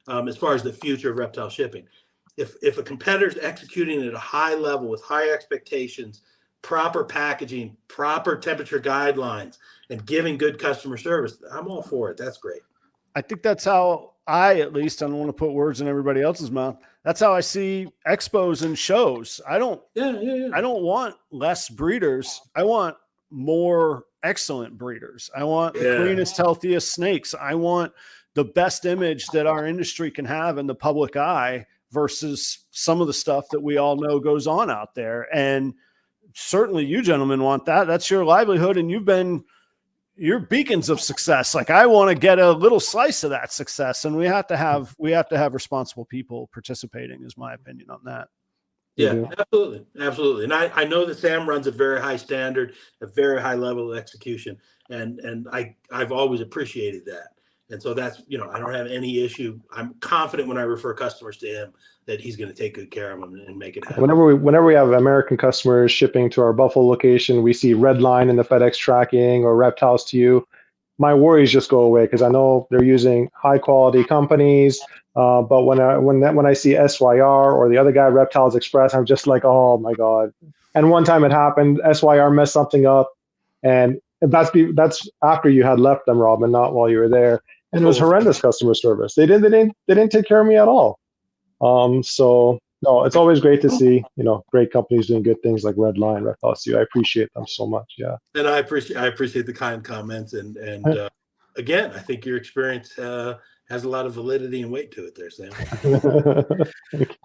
as far as the future of reptile shipping. If a competitor's executing at a high level with high expectations, proper packaging, proper temperature guidelines, and giving good customer service, I'm all for it. That's great. I think that's how at least, I don't want to put words in everybody else's mouth. That's how I see expos and shows. I don't want less breeders. I want more excellent breeders. I want the cleanest, healthiest snakes. I want the best image that our industry can have in the public eye versus some of the stuff that we all know goes on out there. And certainly you gentlemen want that. That's your livelihood, and you're beacons of success. Like, I want to get a little slice of that success, and we have to have responsible people participating, is my opinion on that. Yeah, absolutely. And I know that Sam runs a very high standard, a very high level of execution, and I've always appreciated that. And so that's, I don't have any issue. I'm confident when I refer customers to him that he's going to take good care of them and make it happen. Whenever we have American customers shipping to our Buffalo location, we see Redline in the FedEx tracking or Reptiles to You, my worries just go away, because I know they're using high quality companies. But when I see SYR or the other guy, Reptiles Express, I'm just like, oh my God. And one time it happened, SYR messed something up, and that's after you had left them, Robyn, not while you were there. And it was horrendous customer service. They didn't take care of me at all. So no, it's always great to see, great companies doing good things like Redline, Reptiles to You. I appreciate them so much. Yeah. And I appreciate the kind comments, and again, I think your experience has a lot of validity and weight to it there, Sam.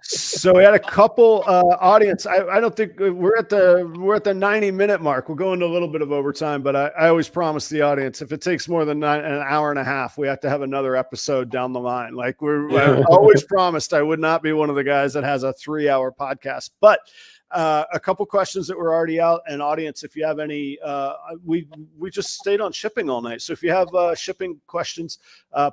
So we had a couple audience. I don't think we're at the 90-minute mark. We're going to a little bit of overtime, but I always promise the audience, if it takes more than an hour and a half, we have to have another episode down the line. Like I always promised I would not be one of the guys that has a 3-hour podcast, but a couple questions that were already out, and audience, if you have any, we just stayed on shipping all night. So if you have shipping questions,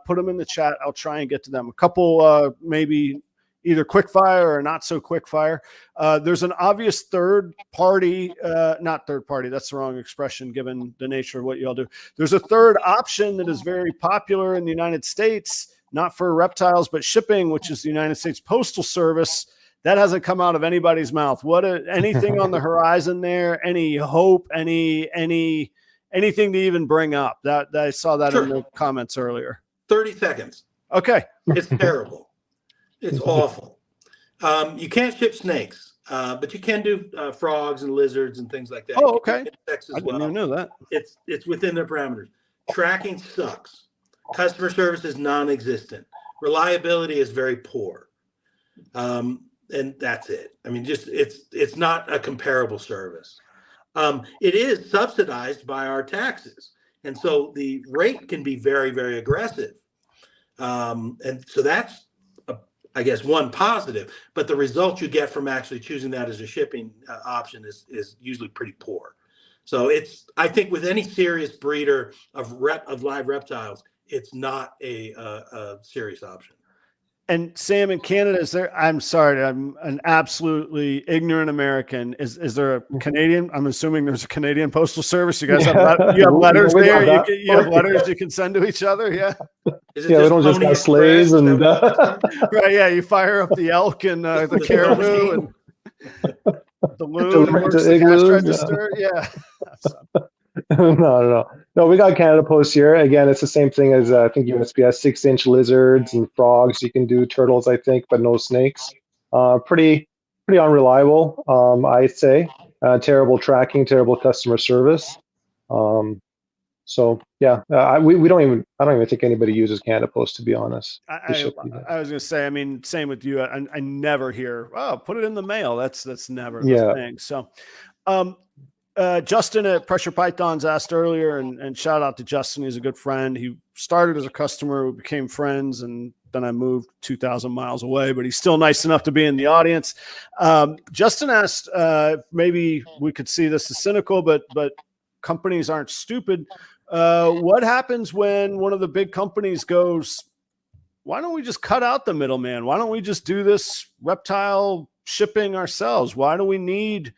put them in the chat. I'll try and get to them. A couple, maybe either quick fire or not so quick fire. There's an obvious third party, not third party. That's the wrong expression given the nature of what you all do. There's a third option that is very popular in the United States, not for reptiles, but shipping, which is the United States Postal Service. That hasn't come out of anybody's mouth. Anything on the horizon there? Any hope? Anything to even bring up? That I saw that in the comments earlier. 30 seconds. Okay. It's terrible. It's awful. You can't ship snakes, but you can do frogs and lizards and things like that. Oh, okay. Insects as I didn't even know that. It's within their parameters. Tracking sucks. Customer service is non-existent. Reliability is very poor. And that's it. I mean, just it's not a comparable service. It is subsidized by our taxes, and so the rate can be very, very aggressive. And so that's, I guess, one positive. But the result you get from actually choosing that as a shipping option is usually pretty poor. So I think with any serious breeder of live reptiles, it's not a serious option. And Sam, in Canada, is there? I'm sorry, I'm an absolutely ignorant American. Is there a Canadian? I'm assuming there's a Canadian Postal Service. You guys have letters there. You have letters you can send to each other. Yeah. We don't just have sleighs and right. Yeah, you fire up the elk and the caribou and the loon, the cash register. Yeah. No, we got Canada Post here. Again, it's the same thing as I think USPS, 6-inch lizards and frogs. You can do turtles, I think, but no snakes. Pretty pretty unreliable. I'd say terrible tracking, terrible customer service. So yeah, we don't even, I don't even think anybody uses Canada Post, to be honest. I was gonna say, I mean, same with you. I never hear, oh, put it in the mail. That's never the thing. So, Justin at Pressure Pythons asked earlier, and shout out to Justin. He's a good friend. He started as a customer, we became friends, and then I moved 2,000 miles away, but he's still nice enough to be in the audience. Justin asked, maybe we could see this as cynical, but companies aren't stupid. What happens when one of the big companies goes, why don't we just cut out the middleman? Why don't we just do this reptile shipping ourselves? Why do we need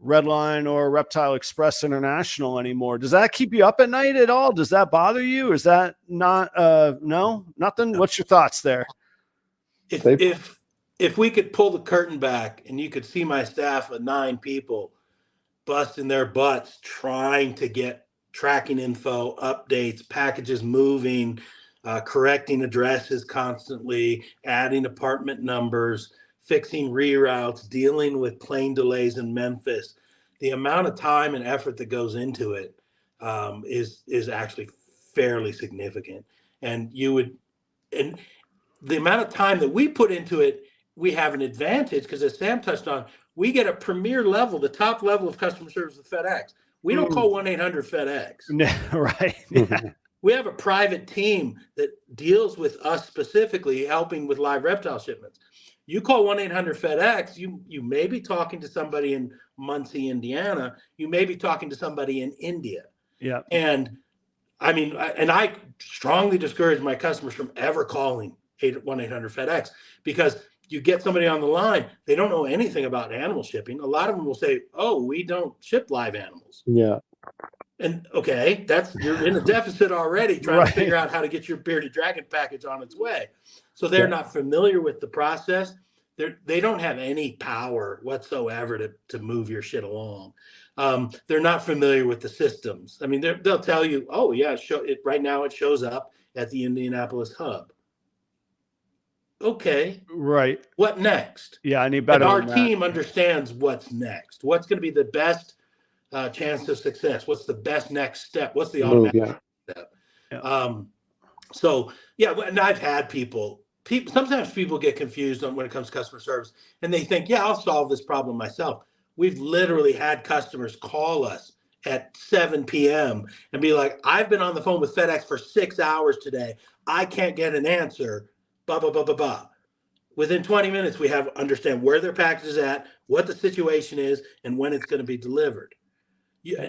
Redline or Reptile Express International anymore? Does that keep you up at night at all? Does that bother you? Is that not, no, nothing? What's your thoughts there? If we could pull the curtain back and you could see my staff of 9 people busting their butts trying to get tracking info, updates, packages moving, correcting addresses constantly, adding apartment numbers, fixing reroutes, dealing with plane delays in Memphis. The amount of time and effort that goes into it is actually fairly significant. And the amount of time that we put into it, we have an advantage because, as Sam touched on, we get a premier level, the top level of customer service with FedEx. We don't call 1-800-FedEx. Right. Yeah. We have a private team that deals with us specifically, helping with live reptile shipments. You call 1-800-FedEx, you may be talking to somebody in Muncie, Indiana. You may be talking to somebody in India. Yeah. And I mean, I strongly discourage my customers from ever calling 1-800-FedEx, because you get somebody on the line, they don't know anything about animal shipping. A lot of them will say, oh, we don't ship live animals. Yeah. And okay, you're in a deficit already trying to figure out how to get your bearded dragon package on its way. So they're not familiar with the process. They don't have any power whatsoever to move your shit along. They're not familiar with the systems. I mean, they'll tell you, oh yeah, right now it shows up at the Indianapolis hub. Okay. Right. What next? Yeah, I need better. And our team understands what's next. What's going to be the best chance of success? What's the best next step? What's the automatic step? Yeah. So yeah, and I've had people. Sometimes people get confused when it comes to customer service, and they think, yeah, I'll solve this problem myself. We've literally had customers call us at 7 p.m. and be like, I've been on the phone with FedEx for 6 hours today. I can't get an answer. Blah, blah, blah, blah, blah. Within 20 minutes, we understand where their package is at, what the situation is, and when it's going to be delivered.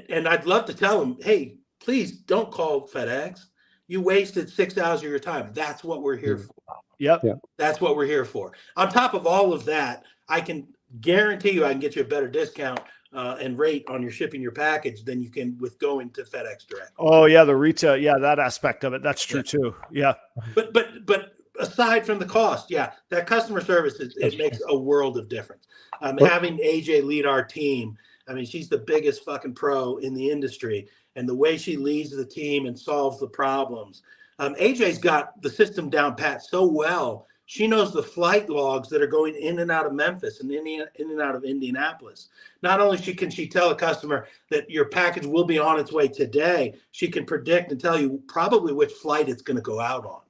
And I'd love to tell them, hey, please don't call FedEx. You wasted 6 hours of your time. That's what we're here for. Yep. That's what we're here for. On top of all of that, I can guarantee you I can get you a better discount and rate on your shipping your package than you can with going to FedEx Direct. Oh yeah, the retail, yeah, that aspect of it, that's true too. Yeah. But aside from the cost, that customer service it makes a world of difference. Having AJ lead our team, I mean, she's the biggest fucking pro in the industry, and the way she leads the team and solves the problems. AJ's got the system down pat so well. She knows the flight logs that are going in and out of Memphis and in and out of Indianapolis. Not only can she tell a customer that your package will be on its way today, she can predict and tell you probably which flight it's going to go out on.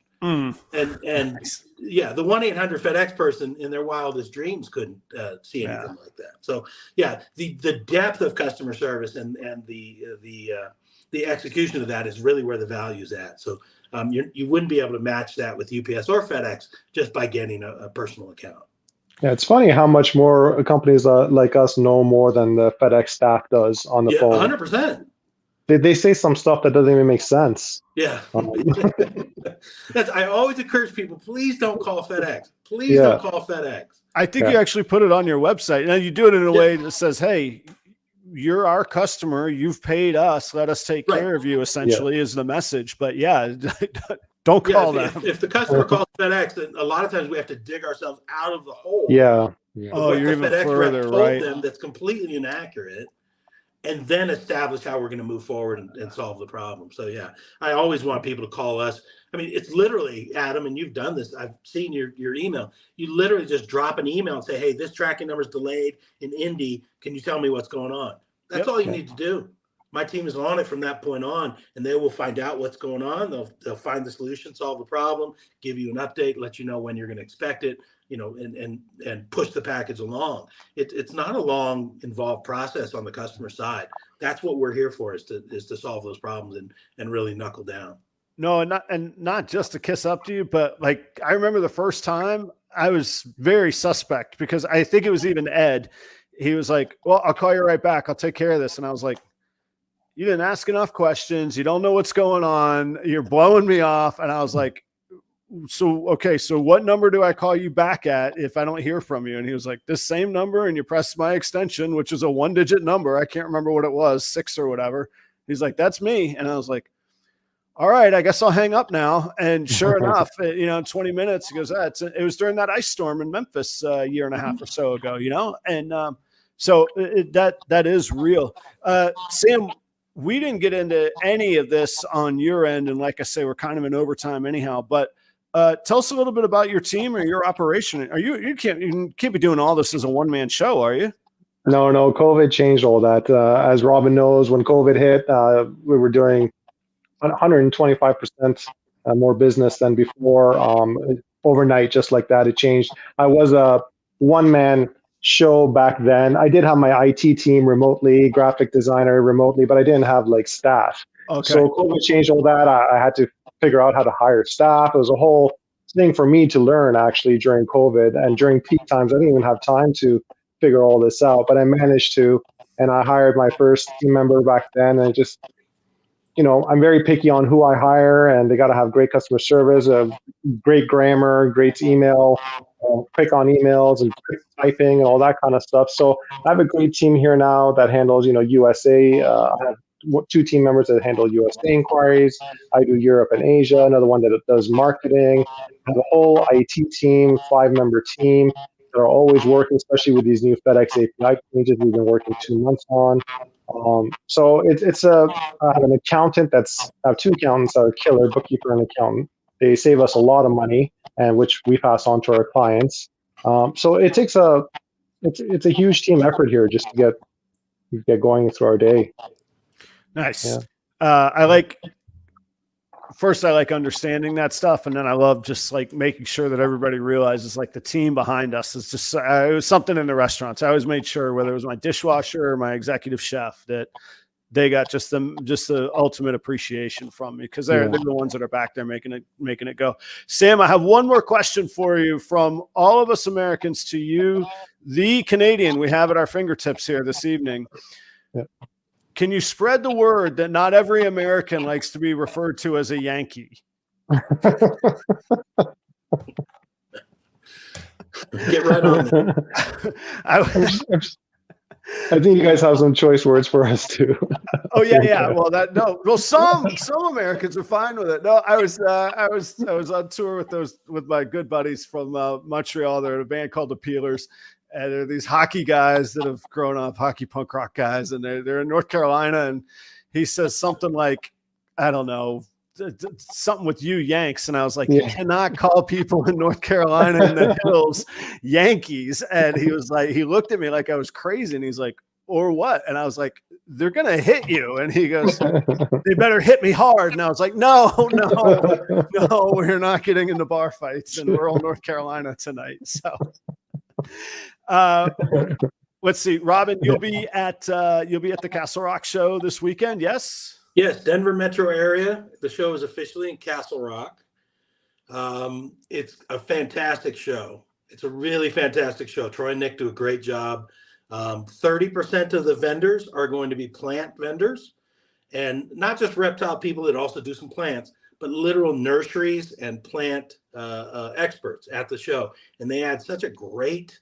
And yeah, the 1-800-FedEx person in their wildest dreams couldn't see anything like that. So yeah, the depth of customer service and the execution of that is really where the value's at. So you wouldn't be able to match that with UPS or FedEx just by getting a personal account. Yeah, it's funny how much more companies like us know more than the FedEx staff does on the phone. 100%. They say some stuff that doesn't even make sense. Yeah. I always encourage people, please don't call FedEx. Please don't call FedEx. I think you actually put it on your website. Now you do it in a way that says, hey, you're our customer. You've paid us. Let us take care of you, essentially, is the message. But don't call them. If the customer calls FedEx, then a lot of times we have to dig ourselves out of the hole. Yeah. Oh, you're even FedEx further, told them that's completely inaccurate. and then establish how we're going to move forward and solve the problem. So yeah, I always want people to call us. I mean, it's literally, Adam, and you've done this. I've seen your email. You literally just drop an email and say, hey, this tracking number is delayed in Indy. Can you tell me what's going on? That's all you need to do. My team is on it from that point on, and they will find out what's going on. They'll find the solution, solve the problem, give you an update, let you know when you're going to expect it, and push the package along. It's not a long, involved process on the customer side. That's what we're here for, is to solve those problems and really knuckle down. No, and not just to kiss up to you, but like, I remember the first time I was very suspect, because I think it was even Ed. He was like, well, I'll call you right back. I'll take care of this. And I was like, you didn't ask enough questions. You don't know what's going on. You're blowing me off. And I was like, okay, so what number do I call you back at if I don't hear from you? And he was like, this same number, and you press my extension, which is a 1-digit number. I can't remember what it was, 6 or whatever. He's like, that's me. And I was like, all right, I guess I'll hang up now. And sure enough, in 20 minutes, he goes, it was during that ice storm in Memphis a year and a half or so ago, and so that is real. Sam, we didn't get into any of this on your end. And like I say, we're kind of in overtime anyhow, but tell us a little bit about your team or your operation. You can't be doing all this as a one-man show, are you? No, COVID changed all that. As Robyn knows, when COVID hit, we were doing 125% more business than before. Overnight, just like that, it changed. I was a one-man show back then. I did have my IT team remotely, graphic designer remotely, but I didn't have like staff. Okay. So COVID changed all that. I had to figure out how to hire staff. It was a whole thing for me to learn, actually, during COVID. And during peak times, I didn't even have time to figure all this out, but I managed to, and I hired my first team member back then. And just, I'm very picky on who I hire, and they got to have great customer service, great grammar, great email, quick on emails and quick typing and all that kind of stuff. So I have a great team here now that handles, USA. I have 2 team members that handle USA inquiries. I do Europe and Asia, another one that does marketing. I have a whole IT team, 5-member team that are always working, especially with these new FedEx API changes we've been working 2 months on. So I have an accountant I have 2 accountants that are killer, bookkeeper and accountant. They save us a lot of money, and which we pass on to our clients. So it takes it's a huge team effort here just to get going through our day. Nice. Yeah. I like understanding that stuff. And then I love just like making sure that everybody realizes like the team behind us is just, it was something in the restaurants. I always made sure, whether it was my dishwasher or my executive chef, that they got just the ultimate appreciation from me, because they're the ones that are back there making it go. Sam, I have one more question for you from all of us Americans to you, the Canadian we have at our fingertips here this evening. Yeah. Can you spread the word that not every American likes to be referred to as a Yankee? Get right on that. I think you guys have some choice words for us too. Oh yeah. Well, some Americans are fine with it. No, I was on tour with my good buddies from Montreal. They're in a band called the Peelers, and they're these hockey guys that have grown up, hockey punk rock guys, and they're in North Carolina. And he says something like, I don't know, something with you Yanks. And I was like, you cannot call people in North Carolina in the hills Yankees. And he was like, he looked at me like I was crazy, and he's like, or what? And I was like, they're going to hit you. And he goes, they better hit me hard. And I was like, no, we're not getting into bar fights in rural North Carolina tonight. So let's see, Robyn, you'll be at the Castle Rock show this weekend. Yes, Denver metro area. The show is officially in Castle Rock. It's a fantastic show. It's a really fantastic show. Troy and Nick do a great job. 30% of the vendors are going to be plant vendors, and not just reptile people that also do some plants, but literal nurseries and plant experts at the show. And they add such a great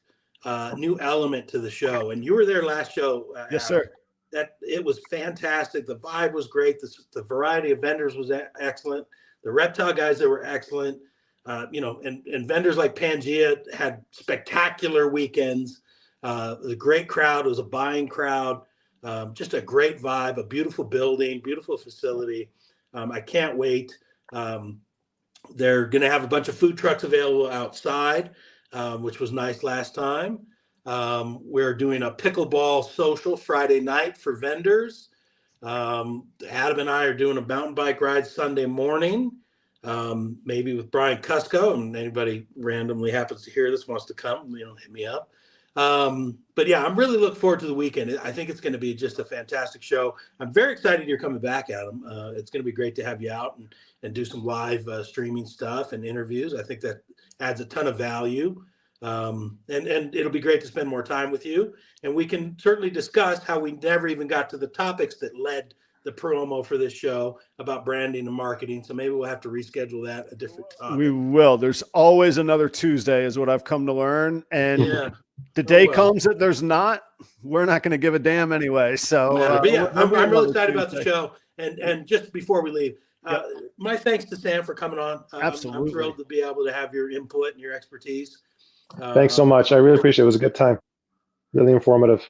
new element to the show. And you were there last show. Yes, sir. That it was fantastic. The vibe was great. The variety of vendors was excellent. The reptile guys, they were excellent. And vendors like Pangea had spectacular weekends. It was a great crowd. It was a buying crowd. Just a great vibe, a beautiful building, beautiful facility. I can't wait. They're going to have a bunch of food trucks available outside, which was nice last time. We're doing a pickleball social Friday night for vendors. Adam and I are doing a mountain bike ride Sunday morning, maybe with Brian Cusco, and anybody randomly happens to hear this wants to come, hit me up. But yeah, I'm really looking forward to the weekend. I think it's going to be just a fantastic show. I'm very excited you're coming back, Adam. It's going to be great to have you out and do some live streaming stuff and interviews. I think that adds a ton of value. And it'll be great to spend more time with you. And we can certainly discuss how we never even got to the topics that led the promo for this show about branding and marketing. So maybe we'll have to reschedule that a different time. We will. There's always another Tuesday is what I've come to learn. And the day comes that there's not, we're not going to give a damn anyway. So I'm really excited about the show. And just before we leave, my thanks to Sam for coming on. Absolutely. I'm thrilled to be able to have your input and your expertise. Thanks so much. I really appreciate it. It was a good time. Really informative.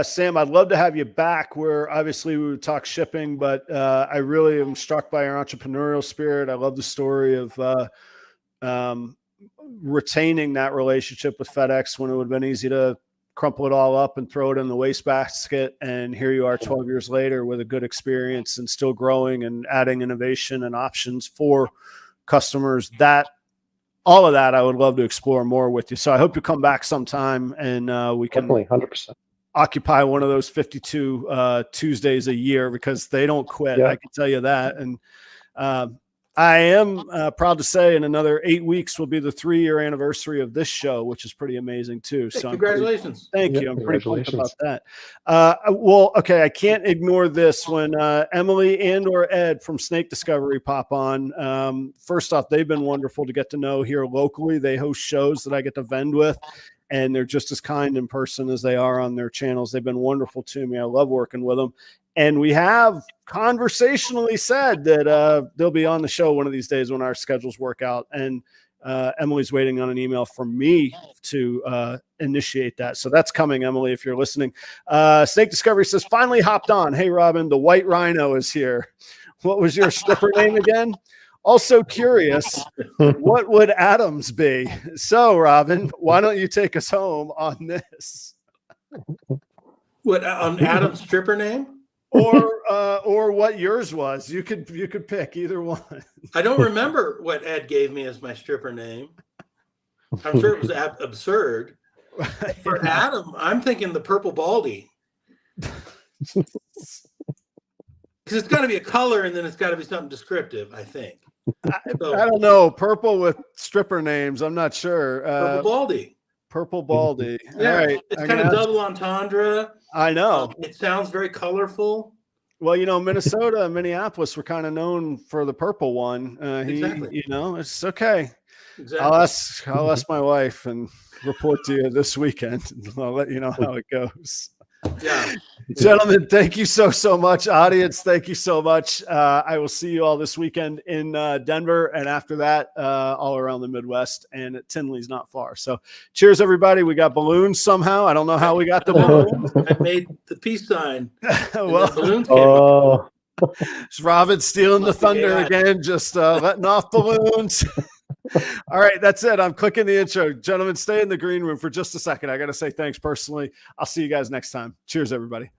Sam, I'd love to have you back where obviously we would talk shipping, but I really am struck by your entrepreneurial spirit. I love the story of retaining that relationship with FedEx when it would have been easy to crumple it all up and throw it in the wastebasket. And here you are 12 years later with a good experience and still growing and adding innovation and options for customers. All of that I would love to explore more with you. So I hope you come back sometime and we can definitely 100% occupy one of those 52 Tuesdays a year because they don't quit. I can tell you that. And I am proud to say in another 8 weeks will be the 3-year anniversary of this show, which is pretty amazing too. So congratulations. Thank you. I'm pretty pumped about that. Well, okay. I can't ignore this when Emily and or Ed from Snake Discovery pop on. First off, they've been wonderful to get to know here locally. They host shows that I get to vend with, and they're just as kind in person as they are on their channels. They've been wonderful to me. I love working with them. And we have conversationally said that they'll be on the show one of these days when our schedules work out. And Emily's waiting on an email from me to initiate that. So that's coming, Emily, if you're listening. Snake Discovery says, finally hopped on. Hey, Robyn, the White Rhino is here. What was your stripper name again? Also curious, what would Adam's be? So, Robyn, why don't you take us home on this? What, on Adam's stripper name? Or what yours was. You could pick either one. I don't remember what Ed gave me as my stripper name. I'm sure it was absurd. For Adam, I'm thinking the Purple Baldy. Because it's got to be a color and then it's got to be something descriptive, I think. I don't know. Purple with stripper names. I'm not sure. Purple Baldy. Purple Baldy. Yeah, all right. It's kind of double entendre. I know. It sounds very colorful. Well, Minnesota and Minneapolis were kind of known for the purple one. Exactly. It's okay. Exactly. I'll ask my wife and report to you this weekend. I'll let you know how it goes. Yeah. Gentlemen, thank you so much. Audience, thank you so much. I will see you all this weekend in Denver, and after that, all around the Midwest, and Tinley's not far. So cheers, everybody. We got balloons somehow. I don't know how we got the balloons. I made the peace sign. Well, the balloons came it's Robyn stealing the thunder again, just letting off balloons. All right, that's it. I'm clicking the intro. Gentlemen, stay in the green room for just a second. I got to say thanks personally. I'll see you guys next time. Cheers, everybody.